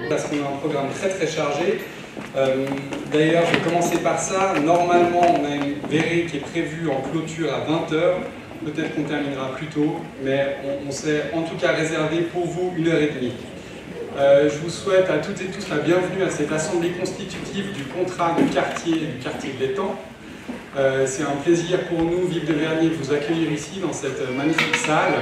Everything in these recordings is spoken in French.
Parce qu'on a un programme très chargé. D'ailleurs, je vais commencer par ça. Normalement, on a une verrée qui est prévue en clôture à 20 h. Peut-être qu'on terminera plus tôt, mais on s'est en tout cas réservé pour vous 1h30. Je vous souhaite à toutes et tous la bienvenue à cette assemblée constitutive du contrat du quartier de l'Étang. C'est un plaisir pour nous, Vives de Vernier, de vous accueillir ici dans cette magnifique salle.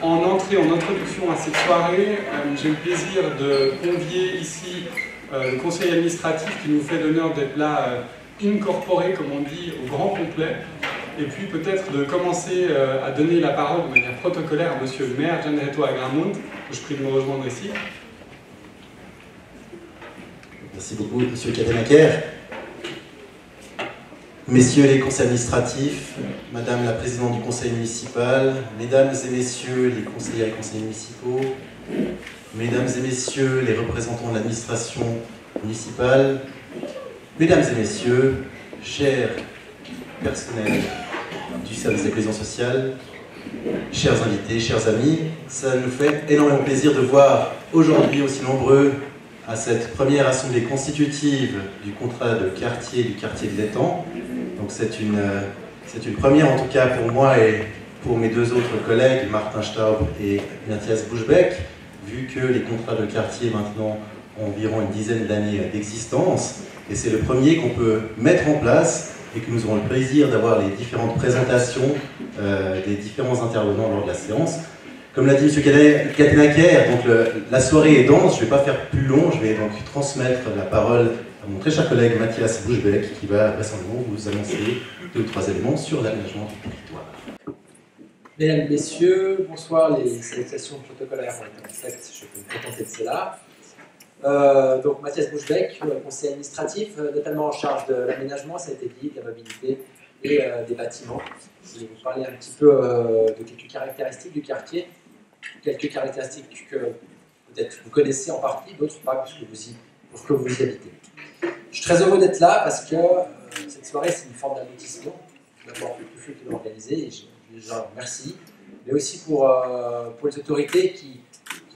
En entrée, en introduction à cette soirée, j'ai le plaisir de convier ici le conseil administratif qui nous fait l'honneur d'être là incorporé, comme on dit, au grand complet. Et puis peut-être de commencer à donner la parole de manière protocolaire à monsieur le maire, Jan Reto Agramunt, que je prie de me rejoindre ici. Merci beaucoup, monsieur Kadenaker. Messieurs les conseils administratifs, madame la présidente du conseil municipal, mesdames et messieurs les conseillers et conseillers municipaux, mesdames et messieurs les représentants de l'administration municipale, mesdames et messieurs, chers personnels du service de la cohésion sociale, chers invités, chers amis, ça nous fait énormément plaisir de voir aujourd'hui aussi nombreux à cette première assemblée constitutive du contrat de quartier du quartier de l'Étang. Donc c'est une première en tout cas pour moi et pour mes deux autres collègues, Martin Staub et Matthias Buschbeck, vu que les contrats de quartier maintenant ont environ une dizaine d'années d'existence. Et c'est le premier qu'on peut mettre en place et que nous aurons le plaisir d'avoir les différentes présentations des différents intervenants lors de la séance. Comme l'a dit M. Kadenaker, donc la soirée est dense, je ne vais pas faire plus long, je vais donc transmettre la parole à mon très cher collègue Matthias Buschbeck qui va vraisemblablement vous annoncer 2 ou 3 éléments sur l'aménagement du territoire. Mesdames et messieurs, bonsoir, les salutations protocolaires ont été faites, je peux me contenter de cela. Donc Matthias Buschbeck, conseiller administratif, notamment en charge de l'aménagement, ça a été dit, de la mobilité et des bâtiments. Je vais vous parler un petit peu de quelques caractéristiques du quartier, quelques caractéristiques que peut-être vous connaissez en partie, d'autres pas, puisque vous y habitez. Je suis très heureux d'être là parce que cette soirée, c'est une forme d'aboutissement. D'abord, pour tous ceux qui l'ont organisé, et je leur remercie, mais aussi pour les autorités qui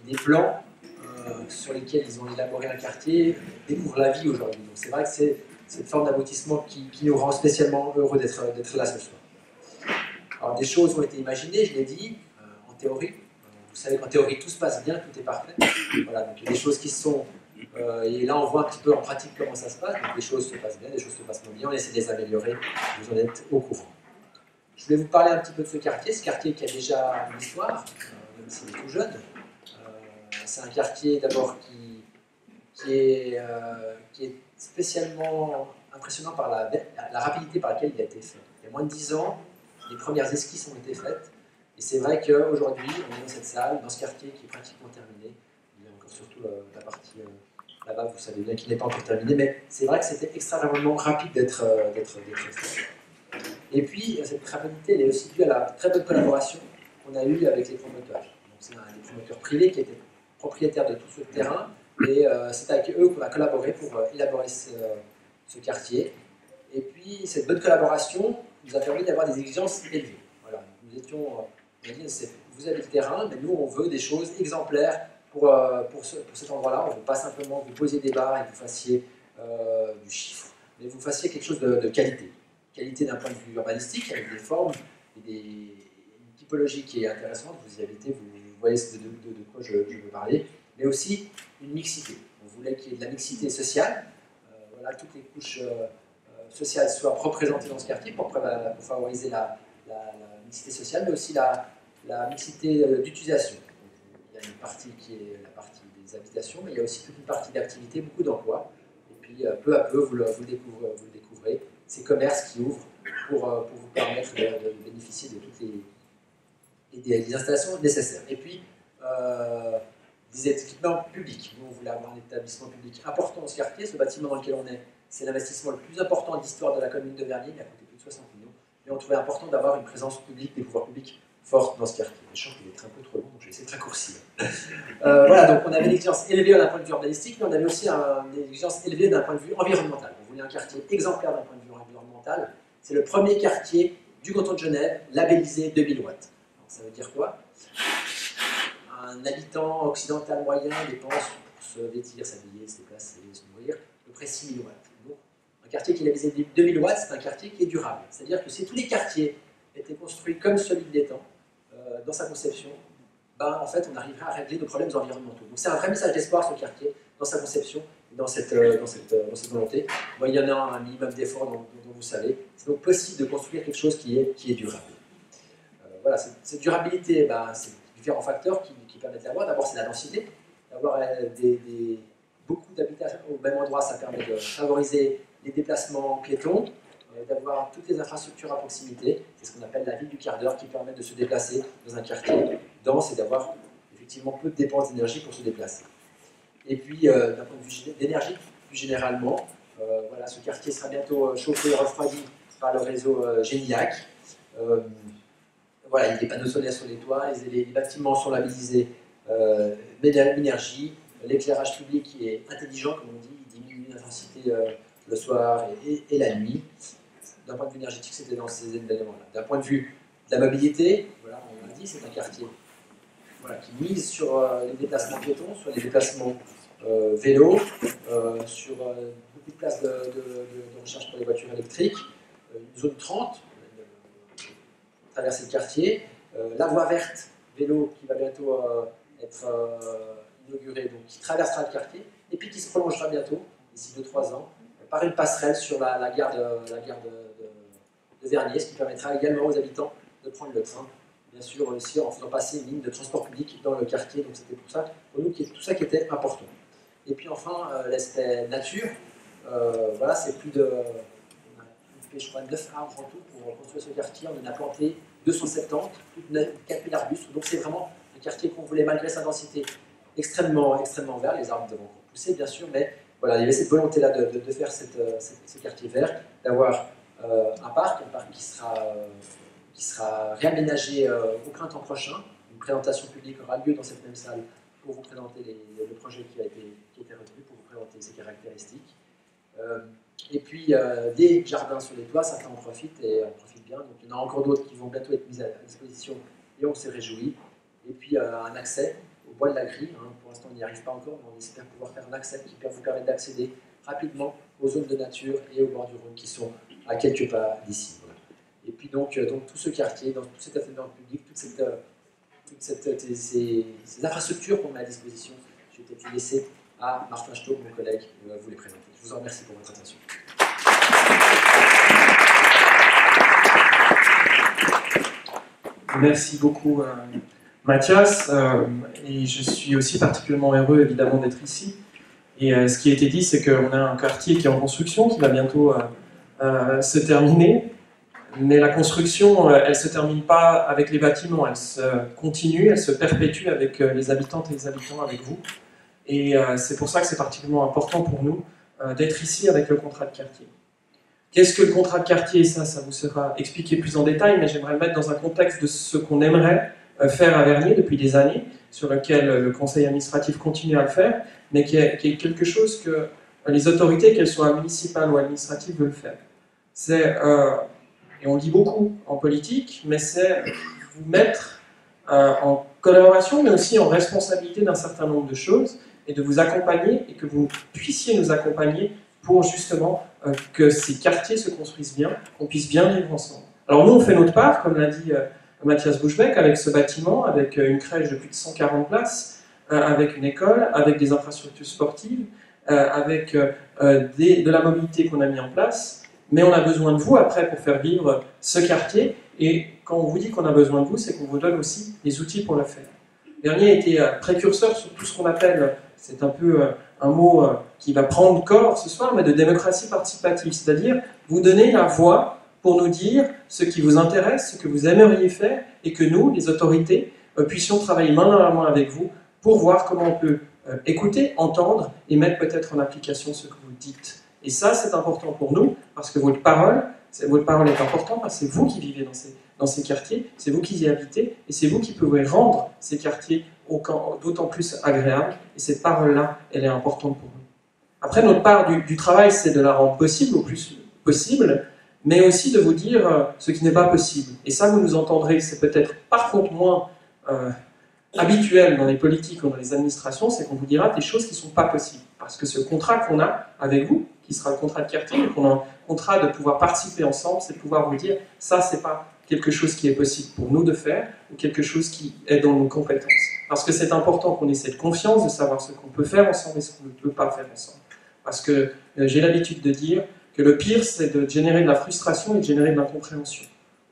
des plans sur lesquels ils ont élaboré un quartier découvrent la vie aujourd'hui. Donc c'est vrai que c'est cette forme d'aboutissement qui nous rend spécialement heureux d'être là ce soir. Alors des choses ont été imaginées, je l'ai dit, en théorie. Vous savez qu'en théorie tout se passe bien, tout est parfait. Voilà, donc il y a des choses qui sont... et là on voit un petit peu en pratique comment ça se passe. Donc des choses se passent bien, des choses se passent moins bien, on essaie de les améliorer, vous en êtes au courant. Je vais vous parler un petit peu de ce quartier qui a déjà une histoire, même s'il est tout jeune. C'est un quartier d'abord qui est spécialement impressionnant par la rapidité par laquelle il a été fait. Il y a moins de 10 ans, les premières esquisses ont été faites. Et c'est vrai qu'aujourd'hui, on est dans cette salle, dans ce quartier qui est pratiquement terminé. Il y a encore surtout la partie là-bas, vous savez bien qu'il n'est pas encore terminé. Mais c'est vrai que c'était extrêmement rapide d'être fait. Et puis, cette rapidité, elle est aussi due à la très bonne collaboration qu'on a eue avec les promoteurs. C'est un des promoteurs privés qui étaient propriétaires de tout ce terrain. Et c'est avec eux qu'on a collaboré pour élaborer ce quartier. Et puis, cette bonne collaboration nous a permis d'avoir des exigences élevées. Voilà. Nous étions, on a dit, vous avez le terrain, mais nous, on veut des choses exemplaires pour cet endroit-là. On ne veut pas simplement que vous posiez des barres et que vous fassiez du chiffre, mais que vous fassiez quelque chose de qualité. Qualité d'un point de vue urbanistique, avec des formes et une typologie qui est intéressante. Vous y habitez, vous voyez de quoi je veux parler, mais aussi une mixité. On voulait qu'il y ait de la mixité sociale, voilà, toutes les couches sociales soient représentées dans ce quartier pour favoriser la mixité sociale, mais aussi la mixité d'utilisation. Il y a une partie qui est la partie des habitations, mais il y a aussi toute une partie d'activité, beaucoup d'emplois. Et puis peu à peu, vous le découvrez, ces commerces qui ouvrent pour vous permettre de bénéficier de toutes les installations nécessaires. Et puis, des équipements publics. Nous, on voulait avoir un établissement public important dans ce quartier. Ce bâtiment dans lequel on est, c'est l'investissement le plus important de l'histoire de la commune de Vernier, il a coûté plus de 60 millions. Et on trouvait important d'avoir une présence publique, des pouvoirs publics forte dans ce quartier. Je sens qu'il est un peu trop long, donc je vais essayer de raccourcir. Voilà, donc on avait une exigence élevée d'un point de vue urbanistique, mais on avait aussi une exigence élevée d'un point de vue environnemental. On voulait un quartier exemplaire d'un point de vue environnemental. C'est le premier quartier du canton de Genève labellisé 2000 watts. Alors, ça veut dire quoi? Un habitant occidental moyen dépense pour se vêtir, s'habiller, se déplacer, se nourrir, à peu près 6000 watts. Donc, un quartier qui est labellisé 2000 watts, c'est un quartier qui est durable. C'est-à-dire que si tous les quartiers étaient construits comme celui de l'étang, dans sa conception, ben, en fait, on arriverait à régler nos problèmes environnementaux. Donc c'est un vrai message d'espoir, ce quartier, dans sa conception, dans cette volonté. Bon, il y en a un minimum d'efforts dont vous savez. C'est donc possible de construire quelque chose qui est durable. Voilà, cette durabilité, ben, c'est différents facteurs qui permettent d'avoir. D'abord, c'est la densité. D'avoir beaucoup d'habitations au même endroit, ça permet de favoriser les déplacements piétons, d'avoir toutes les infrastructures à proximité. C'est ce qu'on appelle la ville du quart d'heure, qui permet de se déplacer dans un quartier dense et d'avoir effectivement peu de dépenses d'énergie pour se déplacer. Et puis, d'un point de vue d'énergie, plus généralement, voilà, ce quartier sera bientôt chauffé et refroidi par le réseau Géniac. Voilà, il y a des panneaux solaires sur les toits, les bâtiments sont labellisés Minergie, l'éclairage public est intelligent, comme on dit, il diminue l'intensité le soir et la nuit. D'un point de vue énergétique, c'était dans ces éléments-là. D'un point de vue de la mobilité, voilà, on l'a dit, c'est un quartier voilà, qui mise sur les déplacements piétons, sur les déplacements vélos, sur beaucoup de places de recherche pour les voitures électriques, une zone 30, traverser le quartier, la voie verte vélo qui va bientôt être inaugurée, donc qui traversera le quartier, et puis qui se prolongera bientôt, d'ici 2-3 ans, par une passerelle sur la gare de Vernier, ce qui permettra également aux habitants de prendre le train, bien sûr aussi en faisant passer une ligne de transport public dans le quartier, donc c'était pour ça, pour nous, tout ça qui était important. Et puis enfin, l'aspect nature, voilà, c'est plus de... On a fait, je crois, 9 arbres en tout pour construire ce quartier, on en a planté 270, plus de 4000 arbustes, donc c'est vraiment un quartier qu'on voulait, malgré sa densité, extrêmement vert, les arbres devront pousser bien sûr, mais voilà, il y avait cette volonté-là de faire ce quartier vert, d'avoir un parc qui sera réaménagé au printemps prochain. Une présentation publique aura lieu dans cette même salle pour vous présenter le projet qui a été retenu, pour vous présenter ses caractéristiques. Et puis des jardins sur les toits, certains en profitent et en profitent bien. Donc il y en a encore d'autres qui vont bientôt être mis à disposition et on s'est réjouis. Et puis un accès au bois de la Grille. Hein. Pour l'instant, on n'y arrive pas encore, mais on espère pouvoir faire un accès qui vous permettre d'accéder rapidement aux zones de nature et au bord du Rhône qui sont à quelques pas d'ici. Voilà. Et puis donc tout ce quartier, dans tout cet atelier public, toutes ces infrastructures qu'on met à disposition, je vais peut-être laisser à Martin Staub, mon collègue, vous les présenter. Je vous en remercie pour votre attention. Merci beaucoup Mathias, et je suis aussi particulièrement heureux évidemment d'être ici. Et ce qui a été dit, c'est qu'on a un quartier qui est en construction, qui va bientôt se terminer. Mais la construction, elle ne se termine pas avec les bâtiments, elle se continue, elle se perpétue avec les habitantes et les habitants, avec vous. Et c'est pour ça que c'est particulièrement important pour nous d'être ici avec le contrat de quartier. Qu'est-ce que le contrat de quartier? Ça vous sera expliqué plus en détail, mais j'aimerais le mettre dans un contexte de ce qu'on aimerait faire à Vernier depuis des années, sur lequel le conseil administratif continue à le faire, mais qui est quelque chose que les autorités, qu'elles soient municipales ou administratives, veulent faire. C'est, et on le dit beaucoup en politique, mais c'est vous mettre en collaboration, mais aussi en responsabilité d'un certain nombre de choses, et de vous accompagner, et que vous puissiez nous accompagner pour justement que ces quartiers se construisent bien, qu'on puisse bien vivre ensemble. Alors nous, on fait notre part, comme l'a dit Mathias Buschbeck, avec ce bâtiment, avec une crèche de plus de 140 places, avec une école, avec des infrastructures sportives, avec de la mobilité qu'on a mis en place, mais on a besoin de vous après pour faire vivre ce quartier, et quand on vous dit qu'on a besoin de vous, c'est qu'on vous donne aussi les outils pour le faire. Vernier a été précurseur sur tout ce qu'on appelle, c'est un peu un mot qui va prendre corps ce soir, mais de démocratie participative, c'est-à-dire vous donner la voix pour nous dire ce qui vous intéresse, ce que vous aimeriez faire, et que nous, les autorités, puissions travailler main dans la main avec vous pour voir comment on peut écouter, entendre et mettre peut-être en application ce que vous dites. Et ça, c'est important pour nous, parce que votre parole est importante, parce que c'est vous qui vivez dans ces quartiers, c'est vous qui y habitez, et c'est vous qui pouvez rendre ces quartiers d'autant plus agréables, et cette parole-là, elle est importante pour nous. Après, notre part du travail, c'est de la rendre possible au plus possible, mais aussi de vous dire ce qui n'est pas possible. Et ça, vous nous entendrez, c'est peut-être par contre moins habituel dans les politiques ou dans les administrations, c'est qu'on vous dira des choses qui ne sont pas possibles. Parce que ce contrat qu'on a avec vous, qui sera le contrat de quartier, qu'on a un contrat de pouvoir participer ensemble, c'est de pouvoir vous dire, ça, c'est pas quelque chose qui est possible pour nous de faire, ou quelque chose qui est dans nos compétences. Parce que c'est important qu'on ait cette confiance de savoir ce qu'on peut faire ensemble et ce qu'on ne peut pas faire ensemble. Parce que j'ai l'habitude de dire que le pire, c'est de générer de la frustration et de générer de l'incompréhension.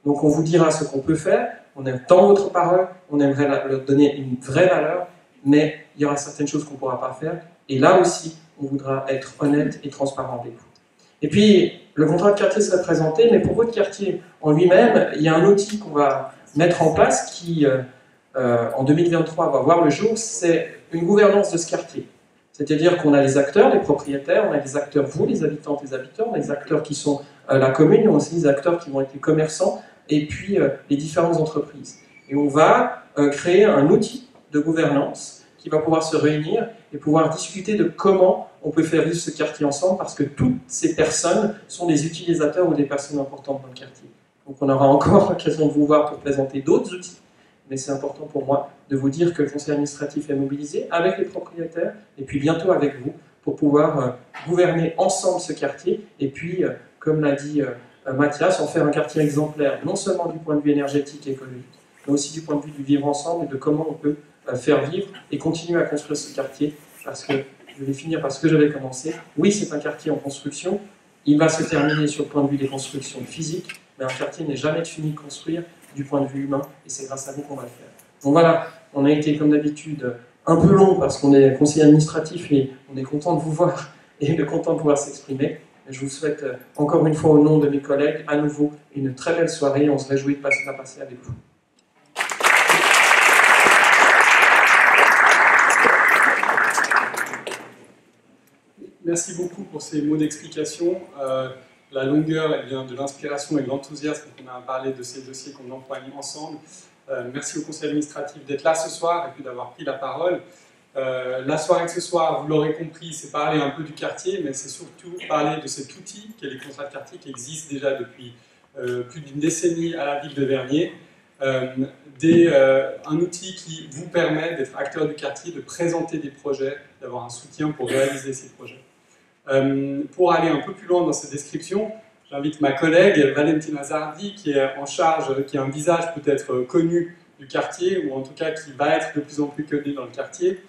Donc on vous dira ce qu'on peut faire, on aime tant votre parole, on aimerait leur donner une vraie valeur, mais il y aura certaines choses qu'on ne pourra pas faire, et là aussi, on voudra être honnête et transparent avec vous. Et puis, le contrat de quartier serait présenté, mais pour votre quartier en lui-même, il y a un outil qu'on va mettre en place qui, en 2023, va voir le jour, c'est une gouvernance de ce quartier. C'est-à-dire qu'on a les acteurs, les propriétaires, on a les acteurs, vous, les habitantes et les habitants, on a les acteurs qui sont la commune, on a aussi les acteurs qui vont être les commerçants, et puis les différentes entreprises. Et on va créer un outil de gouvernance qui va pouvoir se réunir et pouvoir discuter de comment on peut faire vivre ce quartier ensemble, parce que toutes ces personnes sont des utilisateurs ou des personnes importantes dans le quartier. Donc on aura encore l'occasion de vous voir pour présenter d'autres outils, mais c'est important pour moi de vous dire que le conseil administratif est mobilisé avec les propriétaires, et puis bientôt avec vous, pour pouvoir gouverner ensemble ce quartier, et puis, comme l'a dit Mathias, en faire un quartier exemplaire, non seulement du point de vue énergétique et écologique, mais aussi du point de vue du vivre ensemble et de comment on peut faire vivre et continuer à construire ce quartier, parce que, je vais finir par ce que j'avais commencé, oui, c'est un quartier en construction, il va se terminer sur le point de vue des constructions physiques, mais un quartier n'est jamais fini de construire du point de vue humain, et c'est grâce à vous qu'on va le faire. Donc voilà, on a été comme d'habitude un peu long parce qu'on est conseiller administratif et on est content de vous voir et content de pouvoir s'exprimer. Je vous souhaite encore une fois au nom de mes collègues à nouveau une très belle soirée. On se réjouit de passer avec vous. Merci beaucoup pour ces mots d'explication. La longueur, elle vient de l'inspiration et de l'enthousiasme qu'on a parlé de ces dossiers qu'on empoigne ensemble. Merci au conseil administratif d'être là ce soir et puis d'avoir pris la parole. La soirée de ce soir, vous l'aurez compris, c'est parler un peu du quartier, mais c'est surtout parler de cet outil qu'est les contrats de quartier qui existent déjà depuis plus d'une décennie à la ville de Vernier. Un outil qui vous permet d'être acteur du quartier, de présenter des projets, d'avoir un soutien pour réaliser ces projets. Pour aller un peu plus loin dans cette description, j'invite ma collègue Valentina Zardi, qui est en charge, qui a un visage peut-être connu du quartier, ou en tout cas qui va être de plus en plus connu dans le quartier,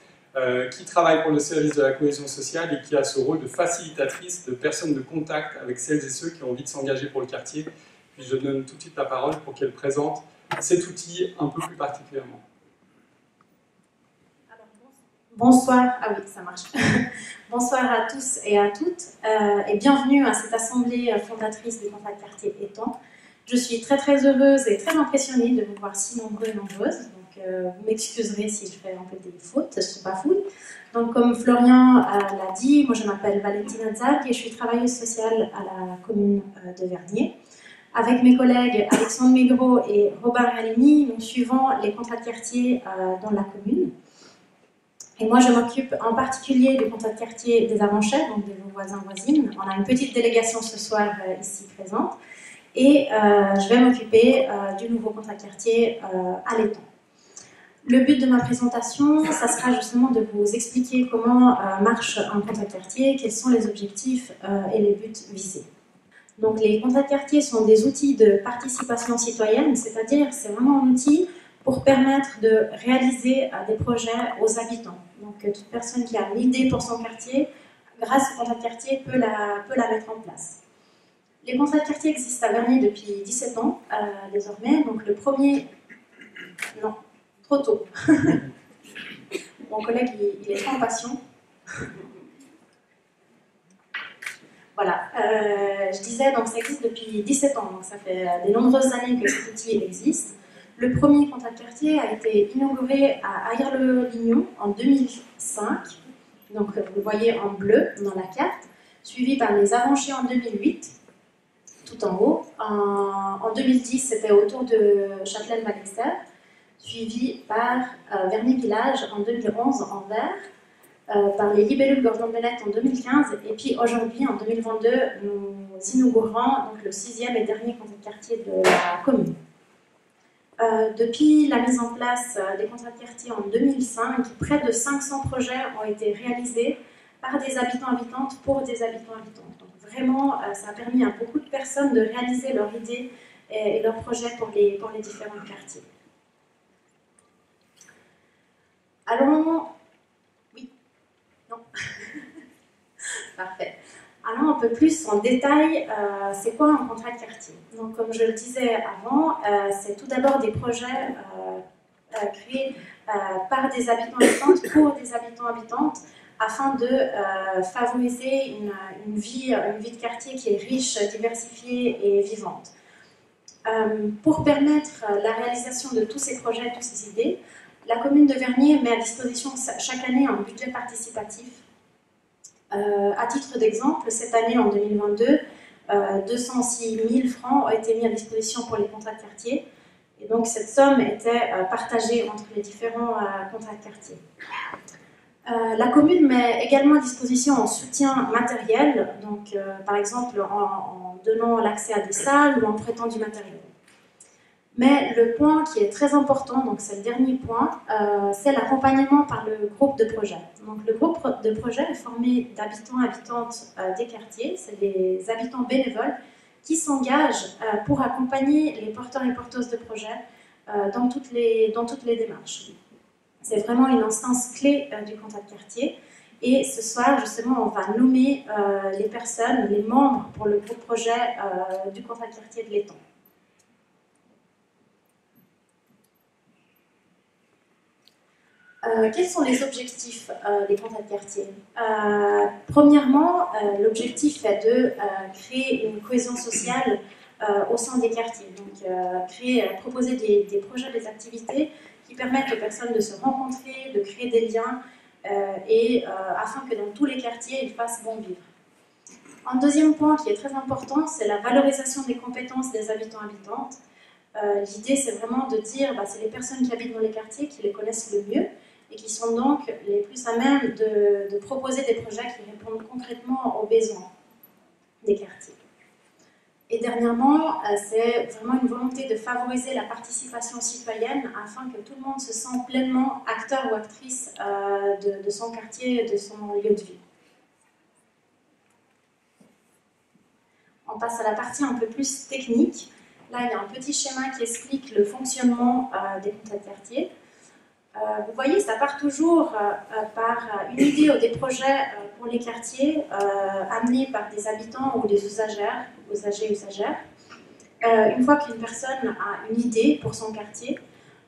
qui travaille pour le service de la cohésion sociale et qui a ce rôle de facilitatrice, de personne de contact avec celles et ceux qui ont envie de s'engager pour le quartier. Puis je donne tout de suite la parole pour qu'elle présente cet outil un peu plus particulièrement. Bonsoir, ah oui, ça marche. Bonsoir à tous et à toutes, et bienvenue à cette assemblée fondatrice du contrat de quartier Étang. Je suis très heureuse et très impressionnée de vous voir si nombreux et nombreuses. Donc, vous m'excuserez si je fais un peu des fautes, je ne suis pas fou. Donc, comme Florian l'a dit, moi je m'appelle Valentina Zag et je suis travailleuse sociale à la commune de Vernier. Avec mes collègues Alexandre Mégro et Robert Galimi, nous suivons les contrats de quartier dans la commune. Et moi, je m'occupe en particulier du contrat de quartier des Avanchets, donc de vos voisins voisines. On a une petite délégation ce soir ici présente. Et je vais m'occuper du nouveau contrat de quartier à l'Étang. Le but de ma présentation, ça sera justement de vous expliquer comment marche un contrat de quartier, quels sont les objectifs et les buts visés. Donc les contrats de quartier sont des outils de participation citoyenne, c'est-à-dire c'est vraiment un outil pour permettre de réaliser des projets aux habitants. Donc toute personne qui a une idée pour son quartier, grâce au contrat de quartier, peut la mettre en place. Les contrats de quartier existent à Vernier depuis 17 ans désormais. Donc le premier... Non, trop tôt. Mon collègue, il est trop impatient. Voilà, je disais, donc ça existe depuis 17 ans, donc ça fait de nombreuses années que cet outil existe. Le premier contrat de quartier a été inauguré à Aire-le-Lignon en 2005, donc vous le voyez en bleu dans la carte, suivi par les Avanchers en 2008, tout en haut. En 2010, c'était autour de Châtelaine-Malexter, suivi par Vernier-Village en 2011 en vert, par les Libellules Gorgeon-Bennett en 2015, et puis aujourd'hui, en 2022, nous inaugurons donc, le 6e et dernier contrat de quartier de la commune. Depuis la mise en place des contrats de quartier en 2005, près de 500 projets ont été réalisés par des habitants-habitantes pour des habitants-habitantes. Donc vraiment, ça a permis à beaucoup de personnes de réaliser leurs idées et leurs projets pour les différents quartiers. Allons... Oui? Non? Parfait. Allons un peu plus en détail, c'est quoi un contrat de quartier? Donc, comme je le disais avant, c'est tout d'abord des projets créés par des habitants-habitantes pour des habitants-habitantes afin de favoriser une vie de quartier qui est riche, diversifiée et vivante. Pour permettre la réalisation de tous ces projets, toutes ces idées, la commune de Vernier met à disposition chaque année un budget participatif. À titre d'exemple, cette année, en 2022, 206 000 francs ont été mis à disposition pour les contrats de quartier. Et donc, cette somme était partagée entre les différents contrats de quartier. La commune met également à disposition un soutien matériel, donc, par exemple en donnant l'accès à des salles ou en prêtant du matériel. Mais le point qui est très important, donc c'est le dernier point, c'est l'accompagnement par le groupe de projet. Donc le groupe de projet est formé d'habitants et habitantes des quartiers, c'est des habitants bénévoles qui s'engagent pour accompagner les porteurs et porteuses de projets dans toutes les démarches. C'est vraiment une instance clé du contrat de quartier. Et ce soir, justement, on va nommer les personnes, les membres pour le groupe projet du contrat de quartier de l'Étang. Quels sont les objectifs des contrats de quartier? Premièrement, l'objectif est de créer une cohésion sociale au sein des quartiers. Donc, proposer des projets, des activités qui permettent aux personnes de se rencontrer, de créer des liens, afin que dans tous les quartiers, ils fassent bon vivre. Un deuxième point qui est très important, c'est la valorisation des compétences des habitants-habitantes. L'idée, c'est vraiment de dire, c'est les personnes qui habitent dans les quartiers qui les connaissent le mieux et qui sont donc les plus à même de proposer des projets qui répondent concrètement aux besoins des quartiers. Et dernièrement, c'est vraiment une volonté de favoriser la participation citoyenne afin que tout le monde se sente pleinement acteur ou actrice de son quartier et de son lieu de vie. On passe à la partie un peu plus technique. Là, il y a un petit schéma qui explique le fonctionnement des contrats de quartier. Vous voyez, ça part toujours par une idée ou des projets pour les quartiers amenés par des habitants ou des usagers, usagères. Une fois qu'une personne a une idée pour son quartier,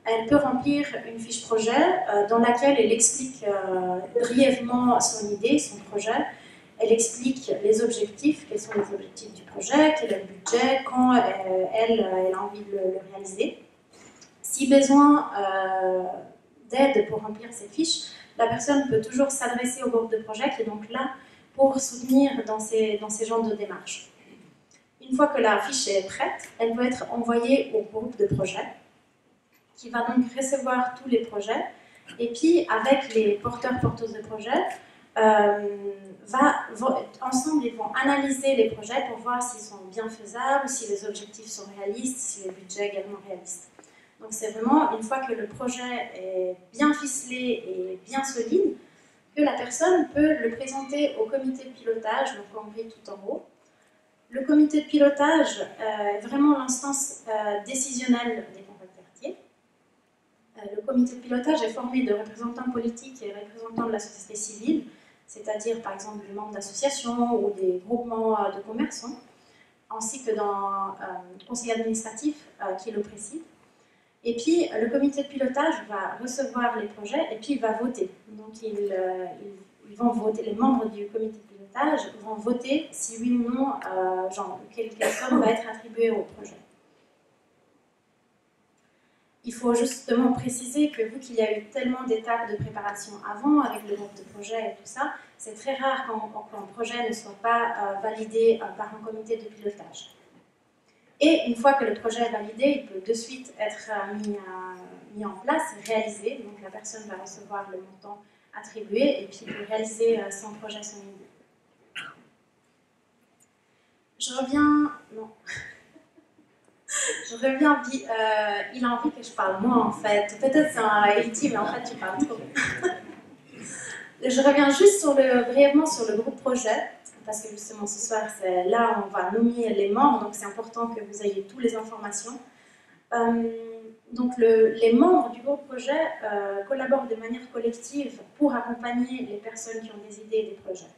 elle peut remplir une fiche projet dans laquelle elle explique brièvement son idée, son projet. Elle explique les objectifs, quels sont les objectifs du projet, quel est le budget, quand elle a envie de le réaliser. Si besoin d'aide pour remplir ces fiches, la personne peut toujours s'adresser au groupe de projet qui est donc là pour soutenir dans ces genres de démarches. Une fois que la fiche est prête, elle peut être envoyée au groupe de projet qui va donc recevoir tous les projets et puis avec les porteurs-porteuses de projets, ensemble ils vont analyser les projets pour voir s'ils sont bien faisables, si les objectifs sont réalistes, si les budgets également réalistes. Donc c'est vraiment une fois que le projet est bien ficelé et bien solide que la personne peut le présenter au comité de pilotage, donc en gris tout en haut. Le comité de pilotage est vraiment l'instance décisionnelle des contrats de quartier. Le comité de pilotage est formé de représentants politiques et représentants de la société civile, c'est-à-dire par exemple des membres d'associations ou des groupements de commerçants, ainsi que dans le conseil administratif qui le préside. Et puis, le comité de pilotage va recevoir les projets et puis il va voter. Donc, il ils vont voter, les membres du comité de pilotage vont voter si oui ou non, quelle somme va être attribuée au projet. Il faut justement préciser que vu qu'il y a eu tellement d'étapes de préparation avant, avec le groupe de projet et tout ça, c'est très rare qu'un projet ne soit pas validé par un comité de pilotage. Et une fois que le projet est validé, il peut de suite être mis en place, réalisé. Donc la personne va recevoir le montant attribué et puis peut réaliser son projet, son idée. Je reviens... Non. Je reviens, il a envie que je parle moins en fait. Peut-être c'est un reality, mais en fait tu parles trop. Je reviens juste brièvement sur le groupe projet, parce que justement ce soir, c'est là on va nommer les membres, donc c'est important que vous ayez toutes les informations. Donc les membres du groupe projet collaborent de manière collective pour accompagner les personnes qui ont des idées et des projets.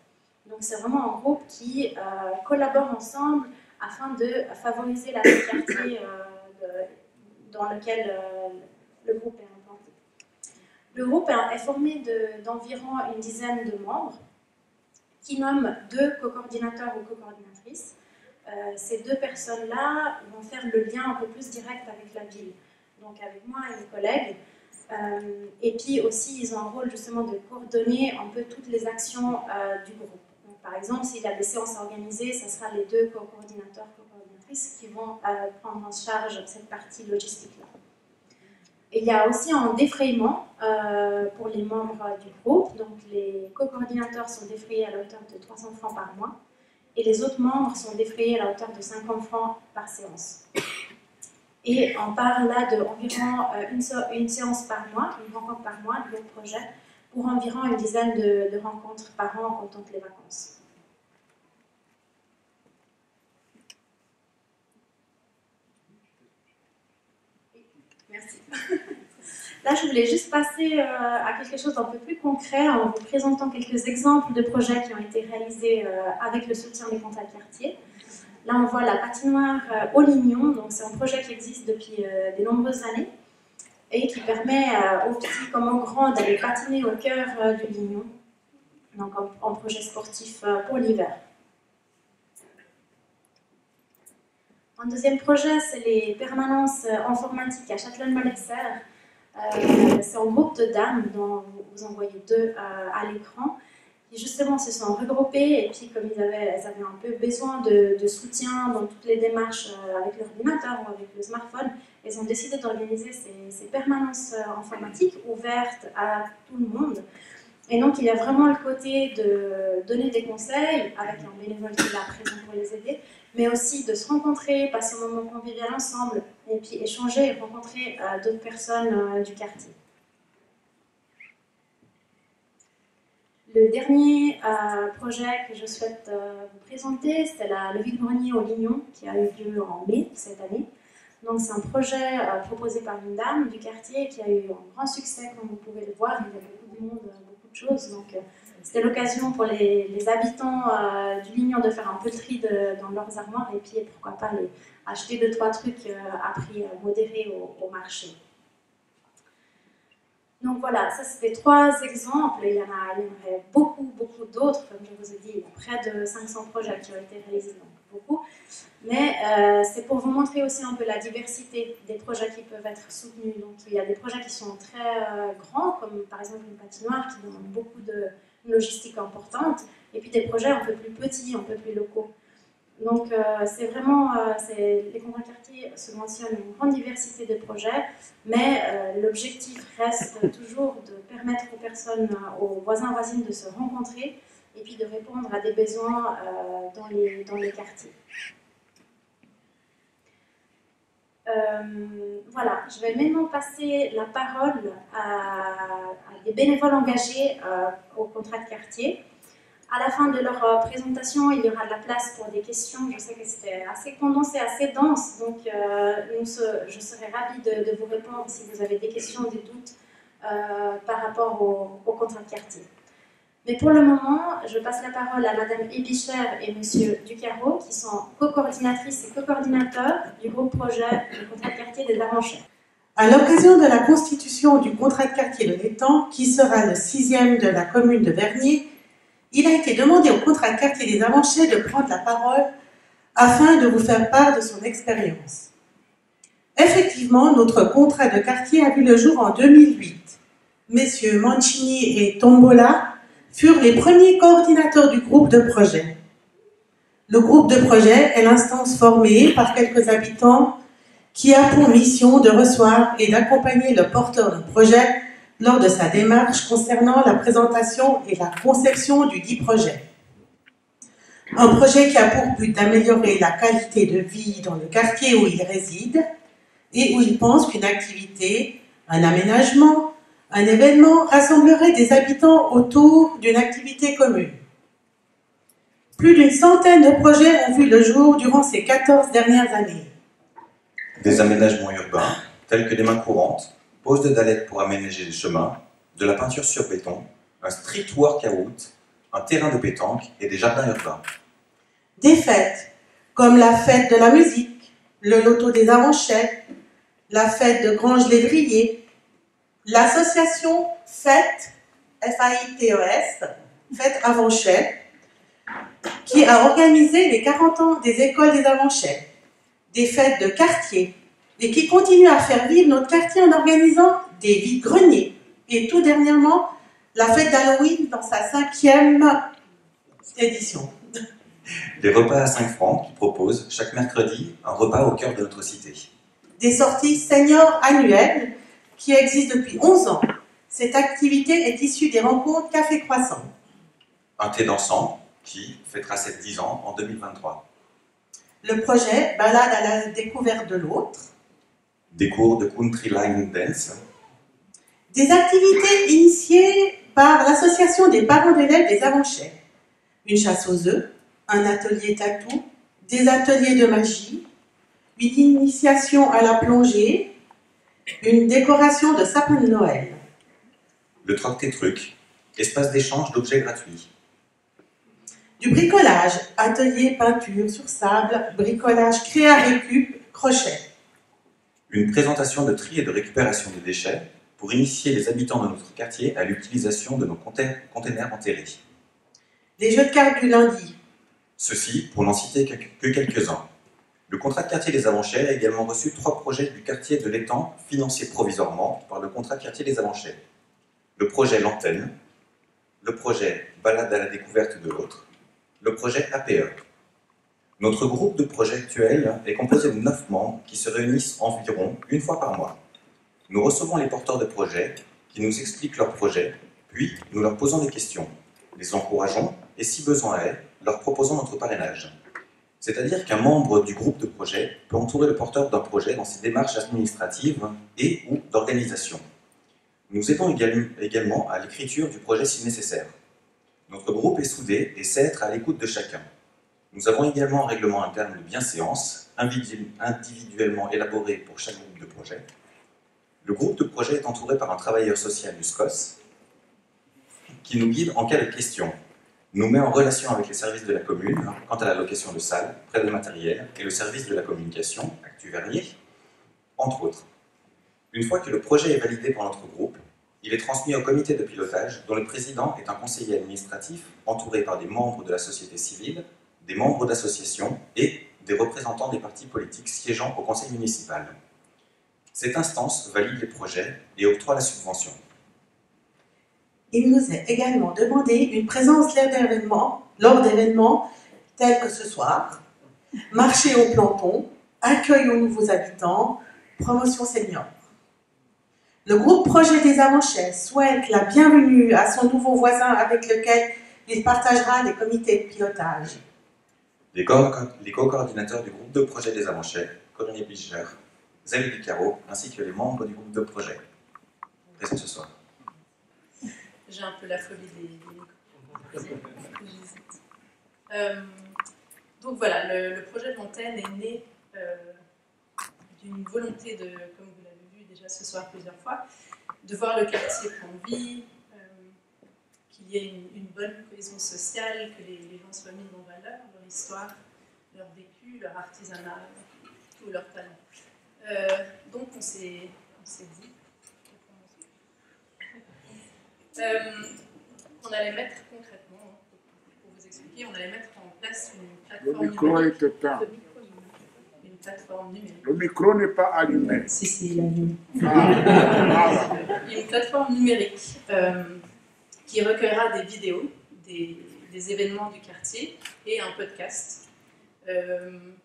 Donc c'est vraiment un groupe qui collabore ensemble afin de favoriser la vie quartier dans lequel le groupe est implanté. Le groupe est formé d'environ une dizaine de membres qui nomment 2 co-coordinateurs ou co-coordinatrices. Ces 2 personnes-là vont faire le lien un peu plus direct avec la ville, donc avec moi et mes collègues. Et puis aussi, ils ont un rôle justement de coordonner un peu toutes les actions du groupe. Donc, par exemple, s'il y a des séances organisées, ce sera les 2 co-coordinateurs, co-coordinatrices qui vont prendre en charge cette partie logistique-là. Il y a aussi un défraiement pour les membres du groupe. Donc les co-coordinateurs sont défrayés à la hauteur de 300 francs par mois et les autres membres sont défrayés à la hauteur de 50 francs par séance. Et on parle là d'environ une séance par mois, une rencontre par mois de groupe projet, pour environ une dizaine de rencontres par an en comptant les vacances. Merci. Là, je voulais juste passer à quelque chose d'un peu plus concret en vous présentant quelques exemples de projets qui ont été réalisés avec le soutien des contrats de quartier. Là, on voit la patinoire au Lignon. Donc, c'est un projet qui existe depuis de nombreuses années et qui permet aux petits comme aux grands d'aller patiner au cœur du Lignon. Donc, un projet sportif pour l'hiver. Un deuxième projet, c'est les permanences informatiques à Châtelaine-Malexer. C'est un groupe de dames, dont vous en voyez 2 à l'écran, qui justement se sont regroupées et puis comme elles avaient un peu besoin de soutien dans toutes les démarches avec l'ordinateur ou avec le smartphone, elles ont décidé d'organiser ces permanences informatiques ouvertes à tout le monde. Et donc il y a vraiment le côté de donner des conseils avec un bénévole qui est là présent pour les aider, mais aussi de se rencontrer, passer un moment convivial ensemble, et puis échanger et rencontrer d'autres personnes du quartier. Le dernier projet que je souhaite vous présenter, c'est le vide-grenier au Lignon, qui a eu lieu en mai cette année. Donc c'est un projet proposé par une dame du quartier qui a eu un grand succès, comme vous pouvez le voir. Il y a beaucoup de monde, beaucoup de choses. Donc c'était l'occasion pour les habitants du Lignon de faire un peu le tri dans leurs armoires et puis pourquoi pas acheter 2-3 trucs à prix modéré au marché. Donc voilà, ça c'était 3 exemples. Il y en aurait beaucoup d'autres. Comme je vous ai dit, il y a près de 500 projets qui ont été réalisés, donc beaucoup. Mais c'est pour vous montrer aussi un peu la diversité des projets qui peuvent être soutenus. Donc il y a des projets qui sont très grands, comme par exemple une patinoire qui demande beaucoup de logistique importante, et puis des projets un peu plus petits, un peu plus locaux. Donc c'est vraiment, les contrats quartiers se mentionnent une grande diversité de projets, mais l'objectif reste toujours de permettre aux personnes, aux voisins et voisines de se rencontrer et puis de répondre à des besoins dans les quartiers. Voilà, je vais maintenant passer la parole à des bénévoles engagés au contrat de quartier. À la fin de leur présentation, il y aura de la place pour des questions. Je sais que c'était assez condensé, assez dense, donc je serai ravie de vous répondre si vous avez des questions, des doutes par rapport au contrat de quartier. Mais pour le moment, je passe la parole à Madame Ebicher et Monsieur Ducaro, qui sont co-coordinatrices et co-coordinateurs du groupe projet du contrat de quartier des Armanchais. À l'occasion de la constitution du contrat de quartier de l'Étang, qui sera le 6e de la commune de Vernier, il a été demandé au contrat de quartier des Avanchais de prendre la parole afin de vous faire part de son expérience. Effectivement, notre contrat de quartier a vu le jour en 2008. Messieurs Mancini et Tombola furent les premiers coordinateurs du groupe de projet. Le groupe de projet est l'instance formée par quelques habitants qui a pour mission de recevoir et d'accompagner le porteur de projet lors de sa démarche concernant la présentation et la conception du dit projet. Un projet qui a pour but d'améliorer la qualité de vie dans le quartier où il réside et où il pense qu'une activité, un aménagement, un événement rassemblerait des habitants autour d'une activité commune. Plus d'une centaine de projets ont vu le jour durant ces 14 dernières années. Des aménagements urbains, tels que des mains courantes, pose de dallettes pour aménager les chemins, de la peinture sur béton, un street workout, un terrain de pétanque et des jardins urbains. Des fêtes, comme la fête de la musique, le loto des Avanchais, la fête de Grange-Lévrier, l'association Fête, F-A-I-T-E-S, Fête Avanchais, qui a organisé les 40 ans des écoles des Avanchais, des fêtes de quartier, et qui continue à faire vivre notre quartier en organisant des vides-greniers. Et tout dernièrement, la fête d'Halloween dans sa 5e édition. Des repas à 5 francs qui proposent chaque mercredi un repas au cœur de notre cité. Des sorties seniors annuelles qui existent depuis 11 ans. Cette activité est issue des rencontres Café Croissant. Un thé dansant qui fêtera ses 10 ans en 2023. Le projet Balade à la découverte de l'autre. Des cours de country line dance. Des activités initiées par l'association des parents d'élèves des Avanchais. Une chasse aux œufs, un atelier tatou, des ateliers de magie, une initiation à la plongée, une décoration de sapin de Noël. Le troc tes trucs, espace d'échange d'objets gratuits. Du bricolage, atelier peinture sur sable, bricolage créa-récup, crochet. Une présentation de tri et de récupération des déchets pour initier les habitants de notre quartier à l'utilisation de nos containers enterrés. Les jeux de cartes du lundi. Ceci pour n'en citer que quelques-uns. Le contrat de quartier des Avanchais a également reçu 3 projets du quartier de l'Étang financés provisoirement par le contrat de quartier des Avanchais. Le projet L'Antenne, le projet Balade à la découverte de l'autre, le projet APE. Notre groupe de projet actuel est composé de 9 membres qui se réunissent environ une fois par mois. Nous recevons les porteurs de projets qui nous expliquent leurs projets, puis nous leur posons des questions, les encourageons et si besoin est, leur proposons notre parrainage. C'est-à-dire qu'un membre du groupe de projet peut entourer le porteur d'un projet dans ses démarches administratives et ou d'organisation. Nous aidons également à l'écriture du projet si nécessaire. Notre groupe est soudé et sait être à l'écoute de chacun. Nous avons également un règlement interne de bienséance, individuellement élaboré pour chaque groupe de projet. Le groupe de projet est entouré par un travailleur social du SCOS qui nous guide en cas de question, nous met en relation avec les services de la commune quant à la location de salles, prêt de matériel et le service de la communication, Actu Vernier, entre autres. Une fois que le projet est validé par notre groupe, il est transmis au comité de pilotage dont le président est un conseiller administratif entouré par des membres de la société civile, des membres d'associations et des représentants des partis politiques siégeant au conseil municipal. Cette instance valide les projets et octroie la subvention. Il nous est également demandé une présence lors d'événements tels que ce soir, marché au planton, accueil aux nouveaux habitants, promotion senior. Le groupe projet des Avanchais souhaite la bienvenue à son nouveau voisin avec lequel il partagera des comités de pilotage. Les co-coordinateurs du groupe de projet des Avanchais, Corinne Bicher, Xavier Picaro, ainsi que les membres du groupe de projet. Présents ce soir. J'ai un peu la folie des donc voilà, le projet de l'antenne est né d'une volonté de, comme vous l'avez vu déjà ce soir plusieurs fois, de voir le quartier prendre vie, qu'il y ait une bonne cohésion sociale, que les gens soient mis en valeur, leur histoire, leur vécu, leur artisanat, tout leur talent. Donc on s'est dit on allait mettre concrètement place une Le plateforme micro numérique. est éteint. Une plateforme numérique. Le micro n'est pas allumé. Si, il a vu. Une plateforme numérique qui recueillera des vidéos, des événements du quartier et un podcast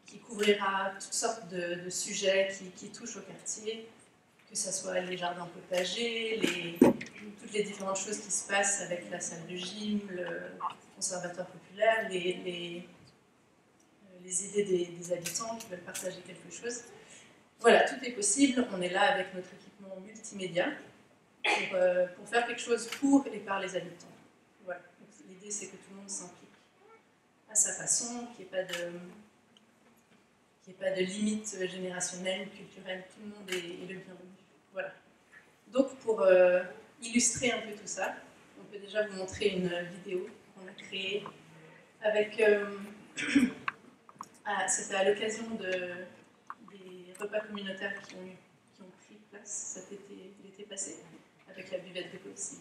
qui couvrira toutes sortes de sujets qui touchent au quartier, que ce soit les jardins potagers, toutes les différentes choses qui se passent avec la salle de gym, le conservatoire populaire, les idées des habitants qui veulent partager quelque chose. Voilà, tout est possible. On est là avec notre équipement multimédia pour faire quelque chose pour et par les habitants. Voilà. L'idée, c'est que tout le monde s'implique à sa façon, qu'il n'y ait pas de limite générationnelle ou culturelle. Tout le monde est le bienvenu. Voilà. Donc, pour illustrer un peu tout ça, on peut déjà vous montrer une vidéo qu'on a créée avec... c'était à l'occasion des repas communautaires qui ont pris place cet été, l'été passé, avec la buvette de Coxy.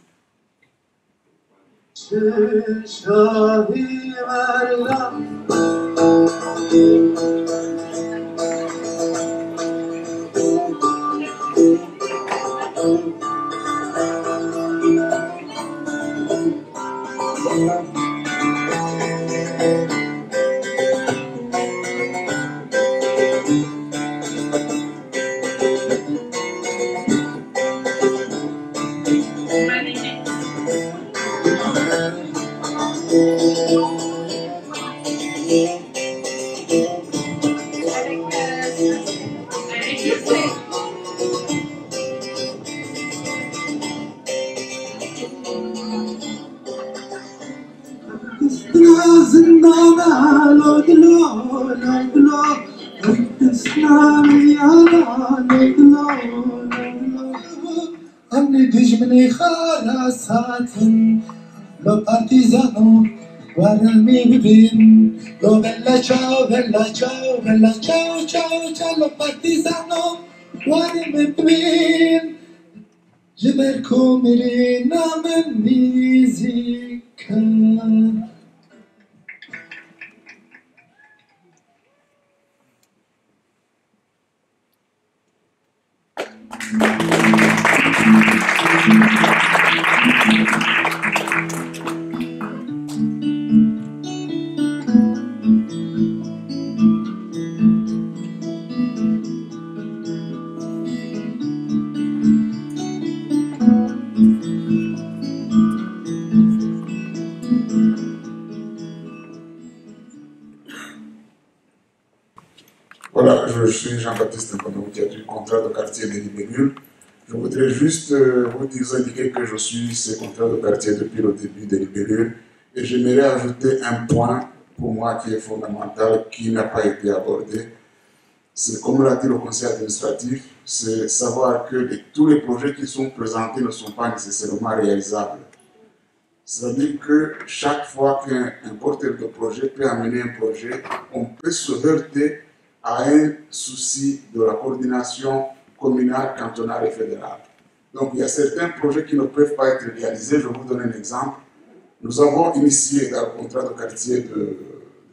Lo partigiano, guardami bene, lo bella ciao, ciao, ciao, ciao, lo partigiano, guardami bene, je vais comer na musica. Voilà, je suis Jean-Baptiste Nkonomoukia du contrat de quartier de Libellule. Je voudrais juste vous indiquer que je suis ce contrat de quartier depuis le début de Libellule et j'aimerais ajouter un point pour moi qui est fondamental, qui n'a pas été abordé. C'est comme l'a dit le conseil administratif, c'est savoir que tous les projets qui sont présentés ne sont pas nécessairement réalisables. C'est-à-dire que chaque fois qu'un porteur de projet peut amener un projet, on peut se heurter à un souci de la coordination communale, cantonale et fédérale. Donc il y a certains projets qui ne peuvent pas être réalisés. Je vous donne un exemple. Nous avons initié dans le contrat de quartier de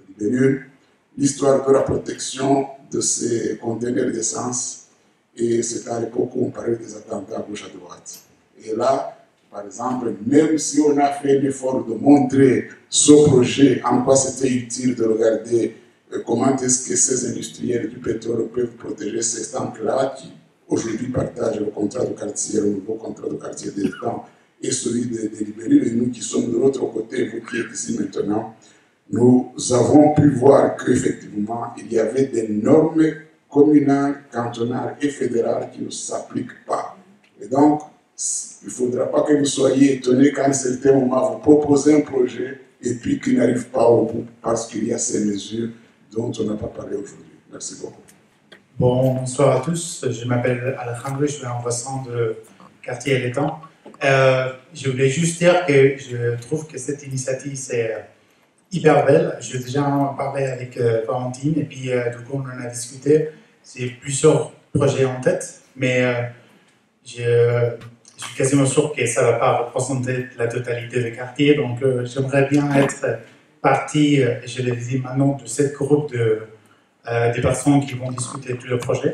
Libellule l'histoire de la protection de ces conteneurs d'essence, et c'est à l'époque où on parlait des attentats à gauche à droite. Et là, par exemple, même si on a fait l'effort de montrer ce projet, en quoi c'était utile de regarder comment est-ce que ces industriels du pétrole peuvent protéger ces stands-là qui aujourd'hui partagent le contrat de quartier, le nouveau contrat de quartier des temps et celui de Libellule, et nous qui sommes de l'autre côté, vous qui êtes ici maintenant, nous avons pu voir qu'effectivement, il y avait des normes communales, cantonales et fédérales qui ne s'appliquent pas. Et donc, il ne faudra pas que vous soyez étonnés qu'à un certain moment, vous proposez un projet et puis qu'il n'arrive pas au bout parce qu'il y a ces mesures dont on n'a pas parlé aujourd'hui. Merci beaucoup. Bonsoir à tous, je m'appelle Alejandro, je suis un voisin de quartier L'étang. Je voulais juste dire que je trouve que cette initiative c'est hyper belle. J'ai déjà parlé avec Valentine et puis du coup on en a discuté. J'ai plusieurs projets en tête, mais je suis quasiment sûr que ça ne va pas représenter la totalité du quartier, donc j'aimerais bien être partie, je l'ai dit maintenant, de cette groupe des personnes qui vont discuter de le projet.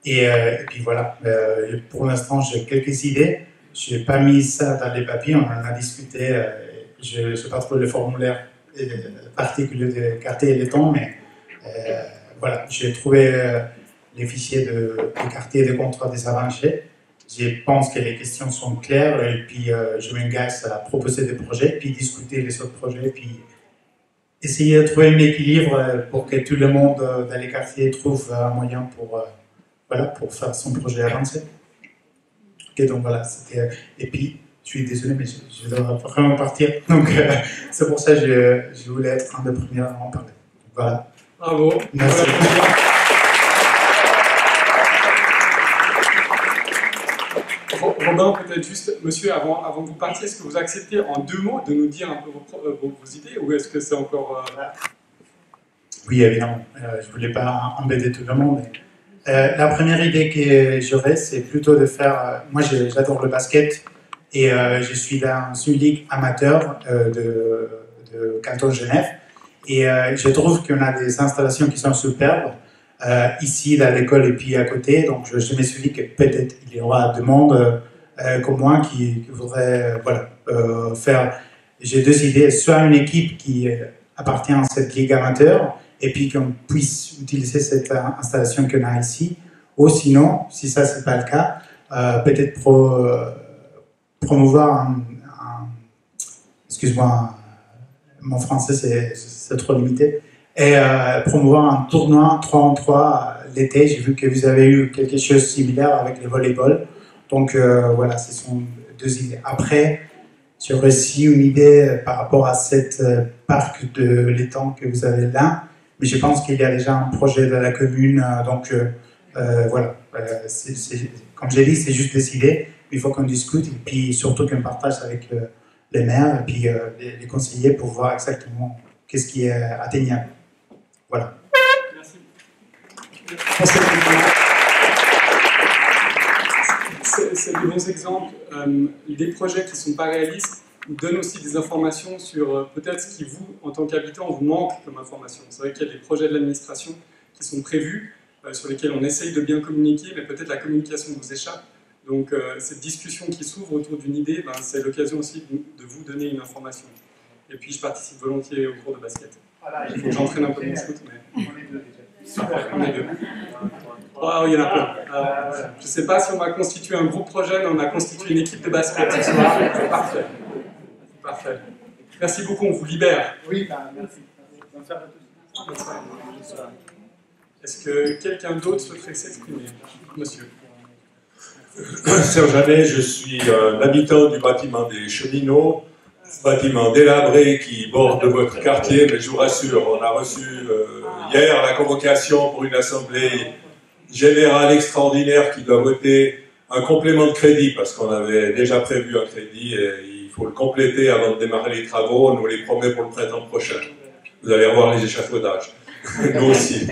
Et puis voilà, pour l'instant, j'ai quelques idées. Je n'ai pas mis ça dans les papiers, on en a discuté. Je ne sais pas trop le formulaire particulier de quartier et l'étang, mais voilà, j'ai trouvé les fichiers de quartier et de contrat des avancés. Je pense que les questions sont claires et puis je m'engage à proposer des projets, puis discuter les autres projets, puis essayer de trouver un équilibre pour que tout le monde dans les quartiers trouve un moyen pour faire son projet avancer. Ok, donc voilà, c'était... Et puis, je suis désolé, mais je dois vraiment partir. Donc, c'est pour ça que je voulais être un des premiers à en parler. Voilà. Bravo. Merci. Robin, peut-être juste, monsieur, avant que vous partiez, est-ce que vous acceptez en 2 mots de nous dire un peu vos idées, ou est-ce que c'est encore... Oui, évidemment. Je ne voulais pas embêter tout le monde. La première idée que j'aurais, c'est plutôt de faire... moi, j'adore le basket et je suis dans une ligue amateur de canton de Genève. Et je trouve qu'on a des installations qui sont superbes ici, dans l'école et puis à côté. Donc, je me suis dit que peut-être il y aura des monde comme moi qui voudrait faire... J'ai 2 idées. Soit une équipe qui appartient à cette ligue amateur, et puis qu'on puisse utiliser cette installation qu'on a ici, ou sinon, si ça c'est pas le cas, peut-être promouvoir excuse-moi, mon français c'est trop limité, et promouvoir un tournoi 3-en-3 l'été. J'ai vu que vous avez eu quelque chose de similaire avec le volleyball, donc voilà, ce sont 2 idées. Après, j'aurais aussi une idée par rapport à cette parc de l'étang que vous avez là. Mais je pense qu'il y a déjà un projet de la commune, donc voilà. Comme j'ai dit, c'est juste décidé. Il faut qu'on discute et puis surtout qu'on partage avec les maires et puis les conseillers pour voir exactement qu'est-ce qui est atteignable. Voilà. Merci. C'est de bons exemples. Des projets qui ne sont pas réalistes nous donne aussi des informations sur peut-être ce qui vous, en tant qu'habitant, vous manque comme information. C'est vrai qu'il y a des projets de l'administration qui sont prévus, sur lesquels on essaye de bien communiquer, mais peut-être la communication vous échappe. Donc cette discussion qui s'ouvre autour d'une idée, c'est l'occasion aussi de vous donner une information. Et puis je participe volontiers au cours de basket. Il faut que j'entraîne un peu mon foot, mais... Super, on est 2. Oh, il y en a plein. Je ne sais pas si on va constituer un groupe projet, mais on a constitué une équipe de basket ce soir. C'est parfait. Parfait. Merci beaucoup, on vous libère. Oui, merci. Est-ce que quelqu'un d'autre souhaiterait s'exprimer? Monsieur. Serge Janet, je suis un habitant du bâtiment des Cheminots, bâtiment délabré qui borde votre quartier, mais je vous rassure, on a reçu hier la convocation pour une assemblée générale extraordinaire qui doit voter un complément de crédit, parce qu'on avait déjà prévu un crédit et il faut le compléter avant de démarrer les travaux. On nous les promet pour le printemps prochain. Vous allez revoir les échafaudages. Nous aussi.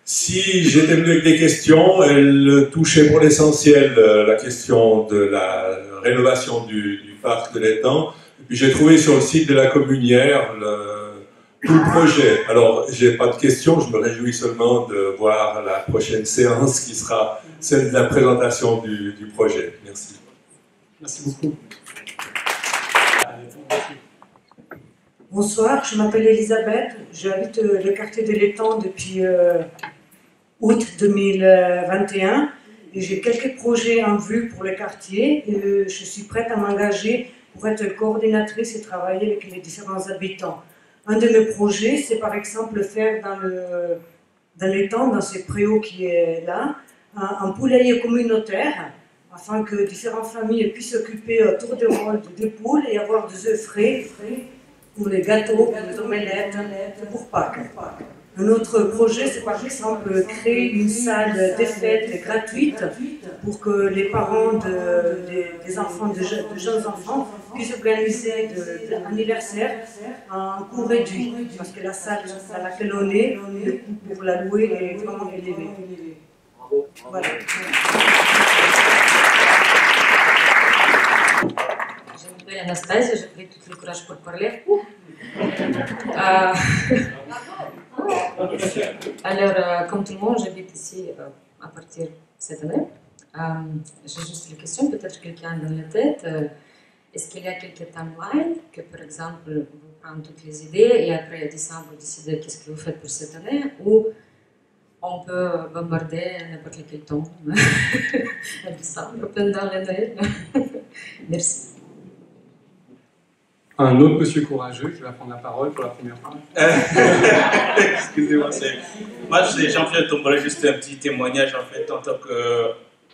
Si j'étais venu avec des questions, elles touchaient pour l'essentiel la question de la rénovation du parc de l'étang. Et puis j'ai trouvé sur le site de la commune hier tout le projet. Alors, j'ai pas de questions, je me réjouis seulement de voir la prochaine séance qui sera celle de la présentation du projet. Merci. Merci beaucoup. Bonsoir, je m'appelle Elisabeth, j'habite le quartier de l'étang depuis août 2021 et j'ai quelques projets en vue pour le quartier et je suis prête à m'engager pour être coordinatrice et travailler avec les différents habitants. Un de mes projets, c'est par exemple faire dans l'étang, dans ce préau qui est là, un poulailler communautaire afin que différentes familles puissent s'occuper autour de rôles de poules et avoir des œufs frais pour les gâteaux, pour les omelettes, pour Pâques. Un autre projet, c'est par exemple créer une salle des fêtes gratuite pour que les parents des enfants, de jeunes enfants puissent organiser un anniversaire à un coût réduit. Parce que la salle à laquelle on est, le coût pour la louer est vraiment élevé. Voilà. Je m'appelle Anastasia, j'ai pris tout le courage pour parler. Alors, comme tout le monde, j'habite ici à partir de cette année. J'ai juste une question, peut-être quelqu'un dans la tête. Est-ce qu'il y a quelques timelines que, par exemple, vous prenez toutes les idées et après, à décembre, vous décidez qu'est-ce que vous faites pour cette année, ou on peut bombarder n'importe quel temps à décembre, pendant l'année. Merci. Un autre monsieur courageux qui va prendre la parole pour la première fois. Excusez-moi, moi c'est Jean-Pierre Tombolé, juste un petit témoignage en fait en tant qu'un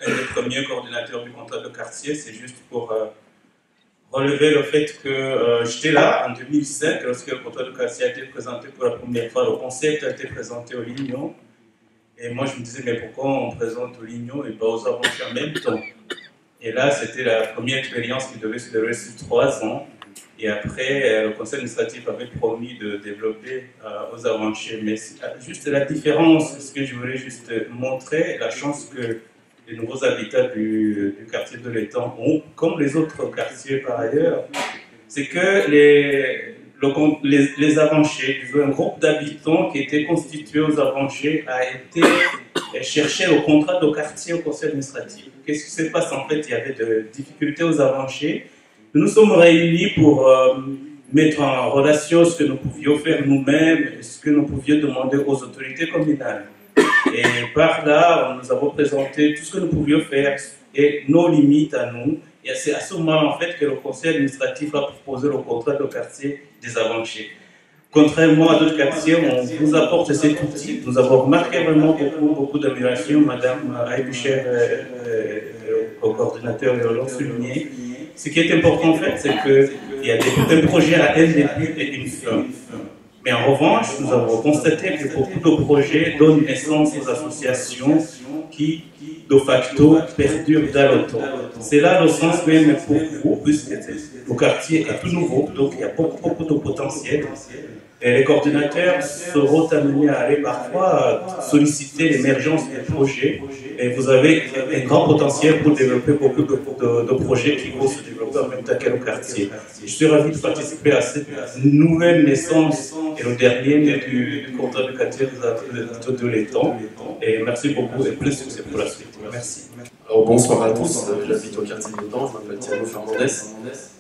des premiers coordinateurs du contrat de quartier. C'est juste pour relever le fait que j'étais là en 2005 lorsque le contrat de quartier a été présenté pour la première fois. Le concept a été présenté au Lignon. Et moi je me disais, mais pourquoi on présente au Lignon et pas aux avancées en même temps? Et là c'était la première expérience qui devait se dérouler sur 3 ans. Et après, le conseil administratif avait promis de développer aux avancées. Mais juste la différence, ce que je voulais juste montrer, la chance que les nouveaux habitants du quartier de l'Étang ont, comme les autres quartiers par ailleurs, c'est que les avancées, un groupe d'habitants qui était constitué aux avancées a été chercher le contrat de quartier au conseil administratif. Qu'est-ce qui se passe en fait? Il y avait des difficultés aux avancées. Nous nous sommes réunis pour mettre en relation ce que nous pouvions faire nous-mêmes et ce que nous pouvions demander aux autorités communales. Et par là, nous avons présenté tout ce que nous pouvions faire et nos limites à nous. Et c'est à ce moment en fait que le conseil administratif a proposé le contrat de quartier des avancées. Contrairement à d'autres quartiers, on vous apporte cet outil. Nous avons remarqué vraiment beaucoup d'améliorations. Madame Aïboucher, le coordinateur, l'a souligné. Ce qui est important en fait, c'est qu'il y a un projet à un début et une fin. Mais en revanche, nous avons constaté que beaucoup de projets donnent naissance aux associations qui, de facto, perdurent dans le temps. C'est là le sens même pour vous, puisque le quartier est tout nouveau, donc il y a beaucoup de potentiel. Et les coordinateurs seront amenés à aller parfois solliciter l'émergence des projets. Et vous avez un grand potentiel pour développer beaucoup de projets qui vont se développer en même temps que le quartier. Je suis ravi de participer à cette nouvelle naissance et le dernier du contrat de quartier de l'Étang. Et merci beaucoup et plus succès pour la suite. Merci. Alors bonsoir à tous, j'habite au quartier de l'Étang, je m'appelle Thiago Fernandez.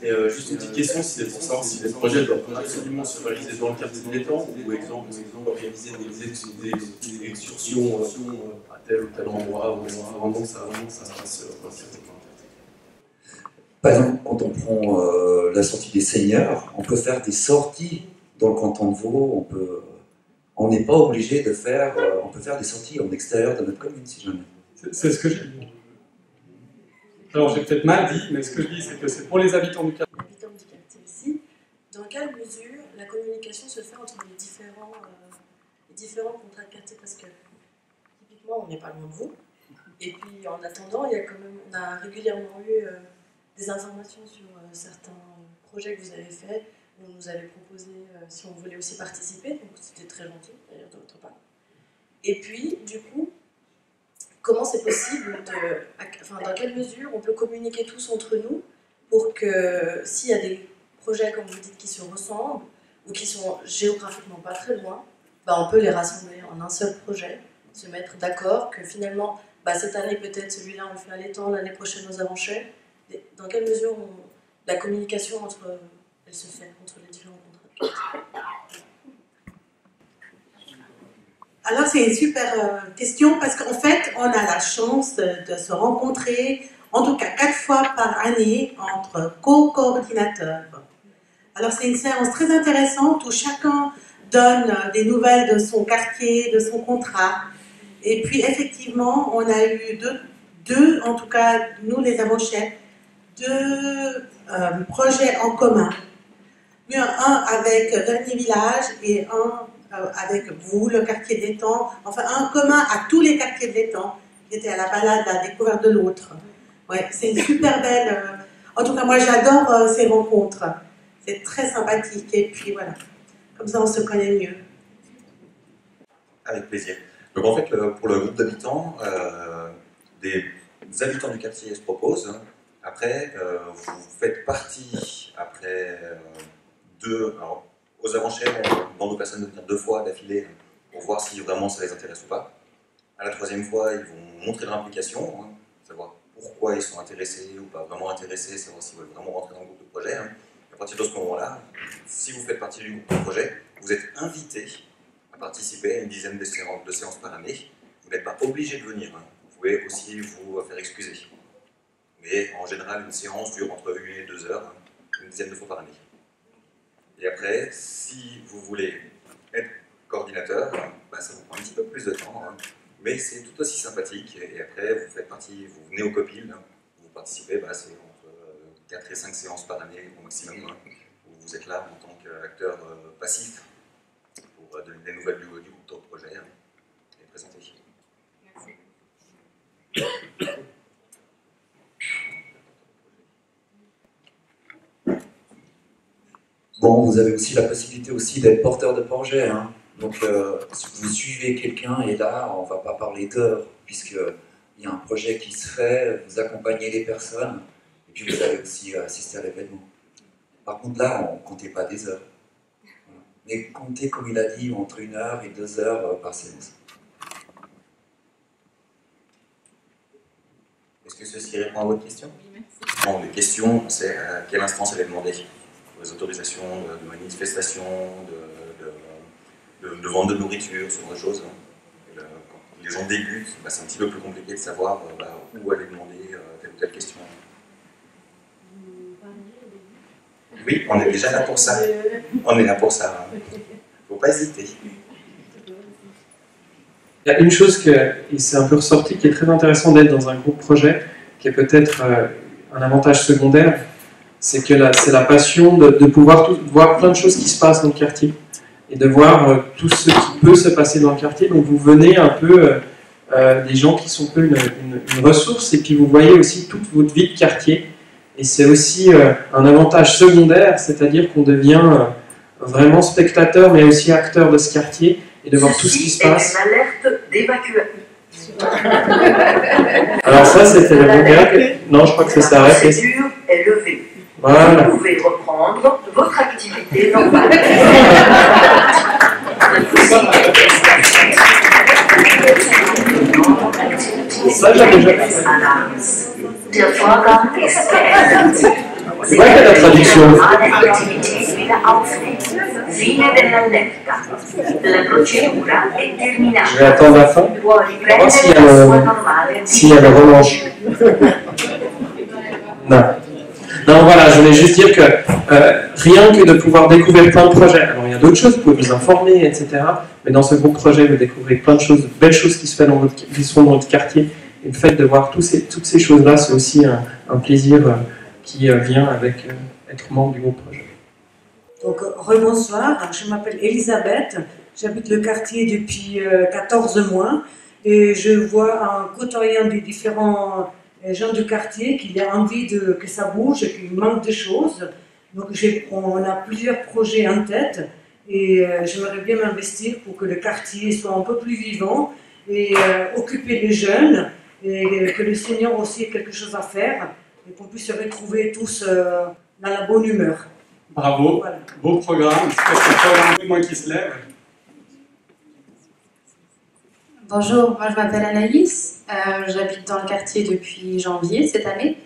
Et juste une petite question, c'est pour savoir si les projets doivent absolument se réaliser dans le quartier de l'Étang, ou exemple organiser des excursions à tel ou tel endroit, ou vraiment ça se passe dans le quartier. Par exemple, quand on prend la sortie des seigneurs, on peut faire des sorties dans le canton de Vaud, on n'est pas obligé de faire, on peut faire des sorties en extérieur de notre commune si jamais. C'est ce que j'ai dit. Alors j'ai peut-être mal dit, mais ce que je dis, c'est que c'est pour les habitants du quartier. Habitants du quartier ici, dans quelle mesure la communication se fait entre les différents contrats de quartier? Parce que typiquement, on n'est pas loin de vous. Et puis en attendant, on a régulièrement eu des informations sur certains projets que vous avez faits, où vous avez proposé si on voulait aussi participer, donc c'était très gentil d'ailleurs de votre part. Et puis, du coup, comment c'est possible dans quelle mesure on peut communiquer tous entre nous pour que s'il y a des projets, comme vous dites, qui se ressemblent ou qui sont géographiquement pas très loin, on peut les rassembler en un seul projet, se mettre d'accord que finalement, cette année peut-être celui-là on le fait à l'Étang, l'année prochaine aux Avancées. Dans quelle mesure la communication elle se fait entre les différents contrats? Alors c'est une super question parce qu'en fait on a la chance de se rencontrer en tout cas 4 fois par année entre co-coordinateurs. Alors c'est une séance très intéressante où chacun donne des nouvelles de son quartier, de son contrat. Et puis effectivement on a eu deux en tout cas nous les Avancées, 2 projets en commun. Un avec Vernier Village et un avec vous, le quartier de l'Étang, enfin un commun à tous les quartiers de l'Étang, qui était à la balade, à la découverte de l'autre. Ouais, c'est une super belle... En tout cas, moi j'adore ces rencontres. C'est très sympathique et puis voilà, comme ça on se connaît mieux. Avec plaisir. Donc en fait, pour le groupe d'habitants, des habitants du quartier se proposent Après, vous faites partie, après alors, aux Avanchères, on demande aux personnes de venir 2 fois d'affilée pour voir si vraiment ça les intéresse ou pas. À la 3e fois, ils vont montrer leur implication, savoir pourquoi ils sont intéressés ou pas vraiment intéressés, savoir s'ils veulent vraiment rentrer dans le groupe de projet. À partir de ce moment-là, si vous faites partie du groupe de projet, vous êtes invité à participer à une dizaine de séances par année. Vous n'êtes pas obligé de venir. Vous pouvez aussi vous faire excuser. Mais en général, une séance dure entre 1 et 2 heures, une dizaine de fois par année. Et après, si vous voulez être coordinateur, ça vous prend un petit peu plus de temps, mais c'est tout aussi sympathique. Et après, vous faites partie, vous venez au COPIL, vous participez, c'est entre 4 et 5 séances par année au maximum, où vous êtes là en tant qu'acteur passif pour donner des nouvelles du groupe de projet et présenter. Merci. Bon, vous avez aussi la possibilité aussi d'être porteur de projet. Donc, si vous suivez quelqu'un, et là, on ne va pas parler d'heures, puisqu'il y a un projet qui se fait, vous accompagnez les personnes, et puis vous allez aussi assister à l'événement. Par contre, là, on ne comptez pas des heures. Voilà. Mais comptez, comme il a dit, entre 1 heure et 2 heures par séance. Est-ce que ceci répond à votre question? Oui, merci. Bon, les questions, c'est à quelle instance elle est demandée? Les autorisations de manifestation, de vente de nourriture, ce genre de choses. Quand les gens débutent, c'est un petit peu plus compliqué de savoir où aller demander telle ou telle question. Oui, on est déjà là pour ça. On est là pour ça. Il ne faut pas hésiter. Il y a une chose et c'est un peu ressorti, qui est très intéressant d'être dans un groupe projet, qui est peut-être un avantage secondaire, c'est que c'est la passion de pouvoir voir plein de choses qui se passent dans le quartier et de voir tout ce qui peut se passer dans le quartier. Donc vous venez un peu des gens qui sont un peu une ressource, et puis vous voyez aussi toute votre vie de quartier. Et c'est aussi un avantage secondaire, c'est-à-dire qu'on devient vraiment spectateur, mais aussi acteur de ce quartier, et de voir tout ce qui se passe. Une alerte d'évacuation. Alors ça, c'était le regret. Non, je crois que ça s'est arrêté. La procédure est levée. Voilà. Vous pouvez reprendre votre activité normale. Ça, j'avais déjà fait. C'est vrai qu'il y a la traduction. Je vais attendre la fin. On va voir s'il y a le remanche. Non. Non, voilà, je voulais juste dire que rien que de pouvoir découvrir plein de projets, alors il y a d'autres choses, vous pouvez vous informer, etc. Mais dans ce groupe projet, vous découvrez plein de choses, de belles choses qui se font dans votre quartier. Et le fait de voir toutes ces choses-là, c'est aussi un plaisir qui vient avec être membre du groupe projet. Donc, rebonsoir, je m'appelle Elisabeth, j'habite le quartier depuis 14 mois et je vois en côtoyant des différents gens du quartier qu'il y a envie que ça bouge et qu'il manque de choses. Donc on a plusieurs projets en tête et j'aimerais bien m'investir pour que le quartier soit un peu plus vivant et occuper les jeunes et que les seniors aussi aient quelque chose à faire et qu'on puisse se retrouver tous dans la bonne humeur. Bravo, voilà. Beau programme, c'est un programme de moi qui se lève. Bonjour, moi je m'appelle Anaïs, j'habite dans le quartier depuis janvier cette année.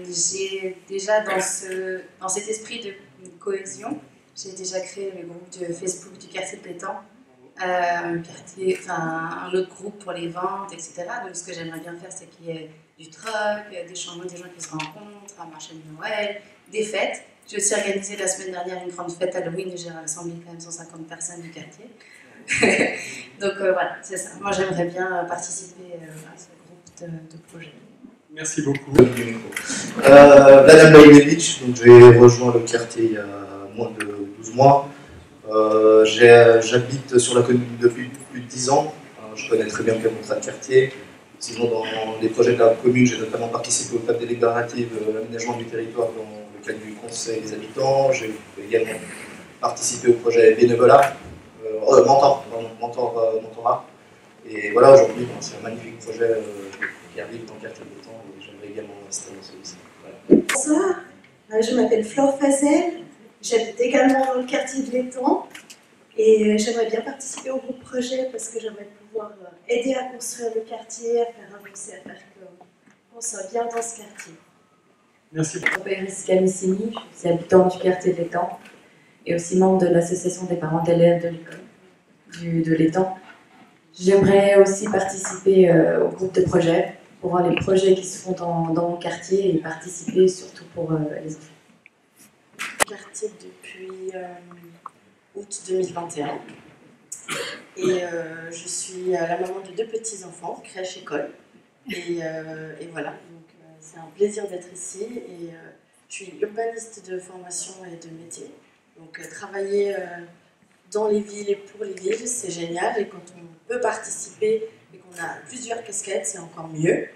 J'ai déjà dans cet esprit de cohésion, j'ai déjà créé le groupe de Facebook du quartier de l'étang, un autre groupe pour les ventes, etc. Donc ce que j'aimerais bien faire, c'est qu'il y ait du troc, des gens qui se rencontrent, un marché de Noël, des fêtes. J'ai aussi organisé la semaine dernière une grande fête Halloween et j'ai rassemblé quand même 150 personnes du quartier. Donc voilà, c'est ça. Moi j'aimerais bien participer à ce groupe de projet. Merci beaucoup. Madame Baïnevitch, j'ai rejoint le quartier il y a moins de 12 mois. J'habite sur la commune depuis plus de 10 ans. Je connais très bien le contrat de quartier. Sinon, dans les projets de la commune, j'ai notamment participé au table délibératif de l'aménagement du territoire dans le cadre du conseil des habitants. J'ai également participé au projet bénévolat, mentorat. Et voilà, aujourd'hui, c'est un magnifique projet qui arrive dans le quartier de l'Étang et j'aimerais également investir dans celui-ci. Voilà. Bonsoir, je m'appelle Flore Fazel, j'habite également dans le quartier de l'Étang et j'aimerais bien participer au groupe projet parce que j'aimerais pouvoir aider à construire le quartier, à faire avancer, à faire qu'on soit bien dans ce quartier. Merci. Je m'appelle Jessica Missini, je suis habitante du quartier de l'Étang et aussi membre de l'association des parents d'élèves de l'école de l'Étang. J'aimerais aussi participer au groupe de projet pour voir les projets qui se font dans mon quartier et participer surtout pour les enfants. Quartier depuis août 2021 et je suis la maman de 2 petits-enfants, crèche-école et voilà, donc c'est un plaisir d'être ici et je suis urbaniste de formation et de métier, donc travailler dans les villes et pour les villes, c'est génial, et quand on peut participer et qu'on a plusieurs casquettes, c'est encore mieux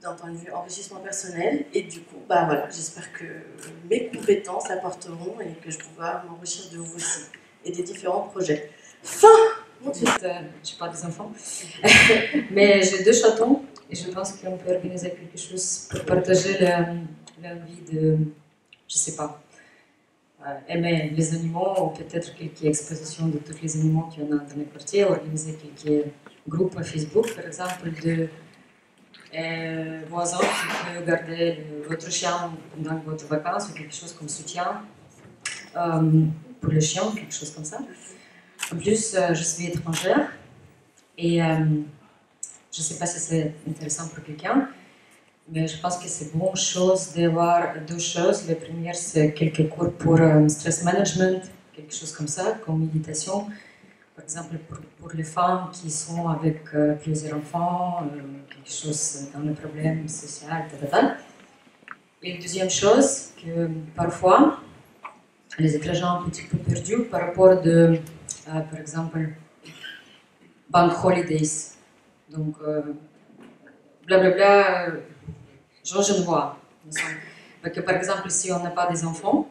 d'un point de vue enrichissement personnel. Et du coup, bah voilà, j'espère que mes compétences apporteront et que je pourrai m'enrichir de vous aussi et des différents projets. Fin. Je n'ai pas des enfants, mais j'ai 2 chatons et je pense qu'on peut organiser quelque chose pour partager la vie de, je sais pas, aimer les animaux, ou peut-être quelques expositions de tous les animaux qu'il y en a dans le quartier, organiser quelques groupes Facebook, par exemple, de voisins qui peuvent garder votre chien pendant votre vacances, ou quelque chose comme soutien pour le chien, quelque chose comme ça. En plus, je suis étrangère et je ne sais pas si c'est intéressant pour quelqu'un, mais je pense que c'est une bonne chose d'avoir 2 choses. La première, c'est quelques cours pour stress management, quelque chose comme ça, comme méditation. Par exemple, pour les femmes qui sont avec plusieurs enfants, quelque chose dans le problème social, etc. Et la deuxième chose, que parfois, les étrangers sont un petit peu perdus par rapport de, par exemple, bank holidays. Donc, blablabla. Je vois. Parce que, par exemple, si on n'a pas des enfants,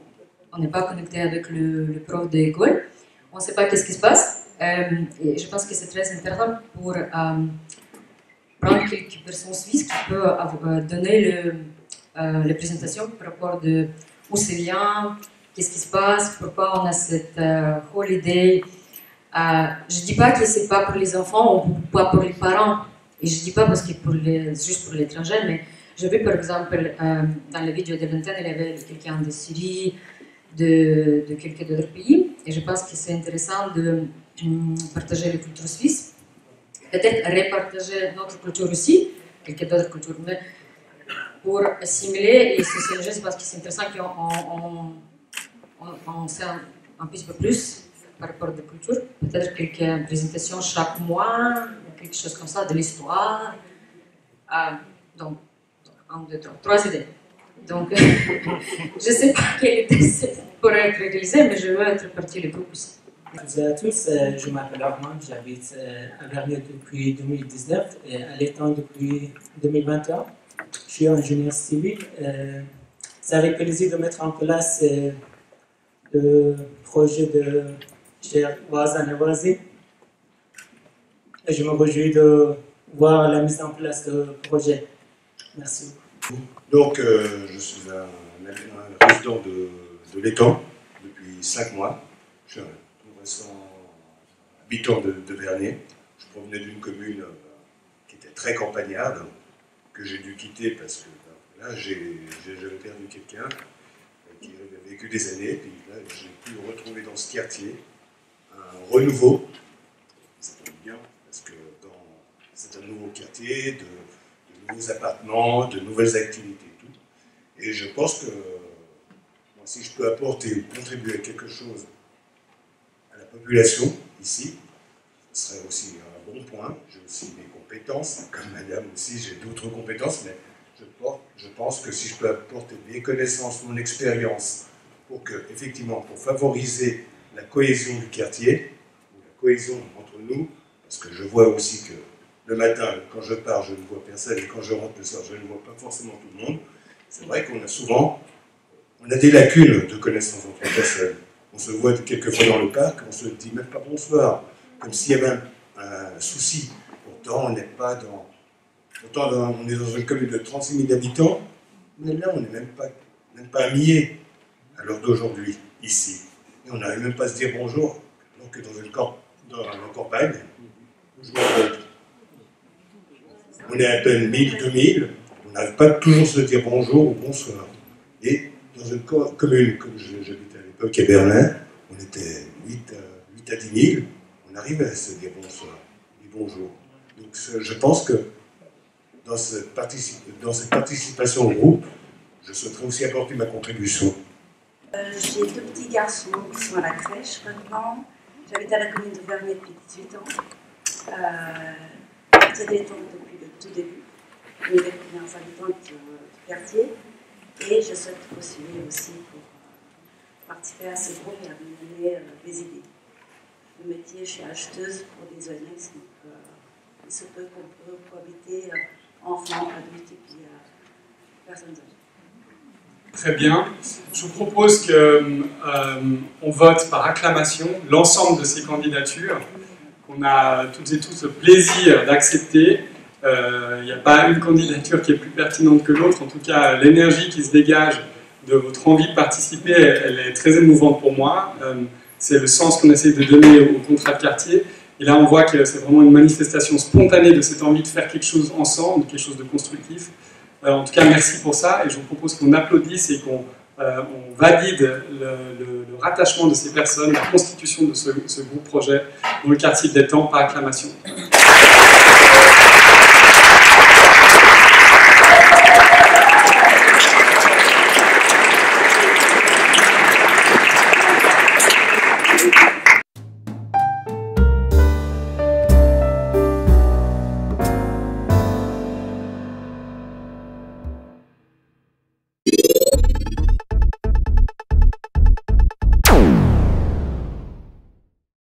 on n'est pas connecté avec le prof de l'école, on ne sait pas qu'est-ce qui se passe. Et je pense que c'est très intéressant pour prendre quelques personnes suisses qui peuvent donner la présentation par rapport de où c'est vient, qu'est-ce qui se passe, pourquoi on a cette holiday. Je ne dis pas que ce n'est pas pour les enfants ou pas pour les parents. Et je ne dis pas parce que juste pour l'étranger, mais j'ai vu par exemple dans la vidéo de l'antenne, il y avait quelqu'un de Syrie, de quelques d'autres pays, et je pense que c'est intéressant de partager la culture suisse, peut-être repartager notre culture aussi, quelques d'autres cultures, mais pour assimiler et socialiser, je pense que c'est intéressant qu'on sait un petit peu plus par rapport à la culture, peut-être quelques présentations chaque mois, quelque chose comme ça, de l'histoire. Donc, 1, 2, 3 idées. Donc, je ne sais pas quelle idée pourrait être réalisée, mais je veux être partie du groupe aussi. Bonjour à tous, je m'appelle Armand, j'habite à Vernier depuis 2019 et à l'Étang depuis 2021. Je suis ingénieur civil. C'est avec plaisir de mettre en place le projet de chers voisins et voisines. Et je me réjouis de voir la mise en place du projet. Merci. Donc, je suis un résident de l'Étang depuis 5 mois. Je suis un tout récent habitant de Vernier. Je provenais d'une commune qui était très campagnarde, que j'ai dû quitter parce que là, j'avais perdu quelqu'un qui avait vécu des années. Puis là, j'ai pu retrouver dans ce quartier un renouveau. Ça tombe bien parce que c'est un nouveau quartier, de nouveaux appartements, de nouvelles activités, tout. Et je pense que moi, si je peux apporter ou contribuer à quelque chose à la population ici, ce serait aussi un bon point. J'ai aussi des compétences, comme madame aussi, j'ai d'autres compétences, mais je pense que si je peux apporter mes connaissances, mon expérience, pour favoriser la cohésion du quartier, la cohésion entre nous, parce que je vois aussi que le matin, quand je pars, je ne vois personne, et quand je rentre le soir, je ne vois pas forcément tout le monde. C'est vrai qu'on a souvent des lacunes de connaissances entre personnes. On se voit quelques fois dans le parc, on se dit même pas bonsoir, comme s'il y avait un souci pour l'étang, on n'est pas dans... Pourtant, on est dans une commune de 36 000 habitants, mais là, on n'est même pas à Millet à l'heure d'aujourd'hui, ici. Et on n'arrive même pas à se dire bonjour, alors que dans la campagne, on est à peine 1000, 2000, on n'arrive pas toujours à se dire bonjour ou bonsoir. Et dans une commune, comme j'habitais à l'époque à Berlin, on était 8 à 10 000, on arrivait à se dire bonsoir et bonjour. Donc je pense que dans cette participation au groupe, je souhaiterais aussi apporter ma contribution. J'ai 2 petits garçons qui sont à la crèche maintenant. J'habite à la commune de Vernier depuis 18 ans. Quartier des Temps depuis le tout début. Une des premières habitantes du quartier. Et je souhaite postuler aussi pour participer à ce groupe et à me donner des idées. Le métier, je suis acheteuse pour des ONX, donc il se peut qu'on peut cohabiter enfants, adultes et puis personnes âgées. Très bien. Je vous propose qu'on vote par acclamation l'ensemble de ces candidatures qu'on a toutes et tous le plaisir d'accepter. Il n'y a pas une candidature qui est plus pertinente que l'autre. En tout cas, l'énergie qui se dégage de votre envie de participer, elle est très émouvante pour moi. C'est le sens qu'on essaie de donner au contrat de quartier. Et là, on voit que c'est vraiment une manifestation spontanée de cette envie de faire quelque chose ensemble, quelque chose de constructif. En tout cas, merci pour ça. Et je vous propose qu'on applaudisse et qu'on valide le rattachement de ces personnes, la constitution de ce groupe projet dans le quartier de l'Étang par acclamation.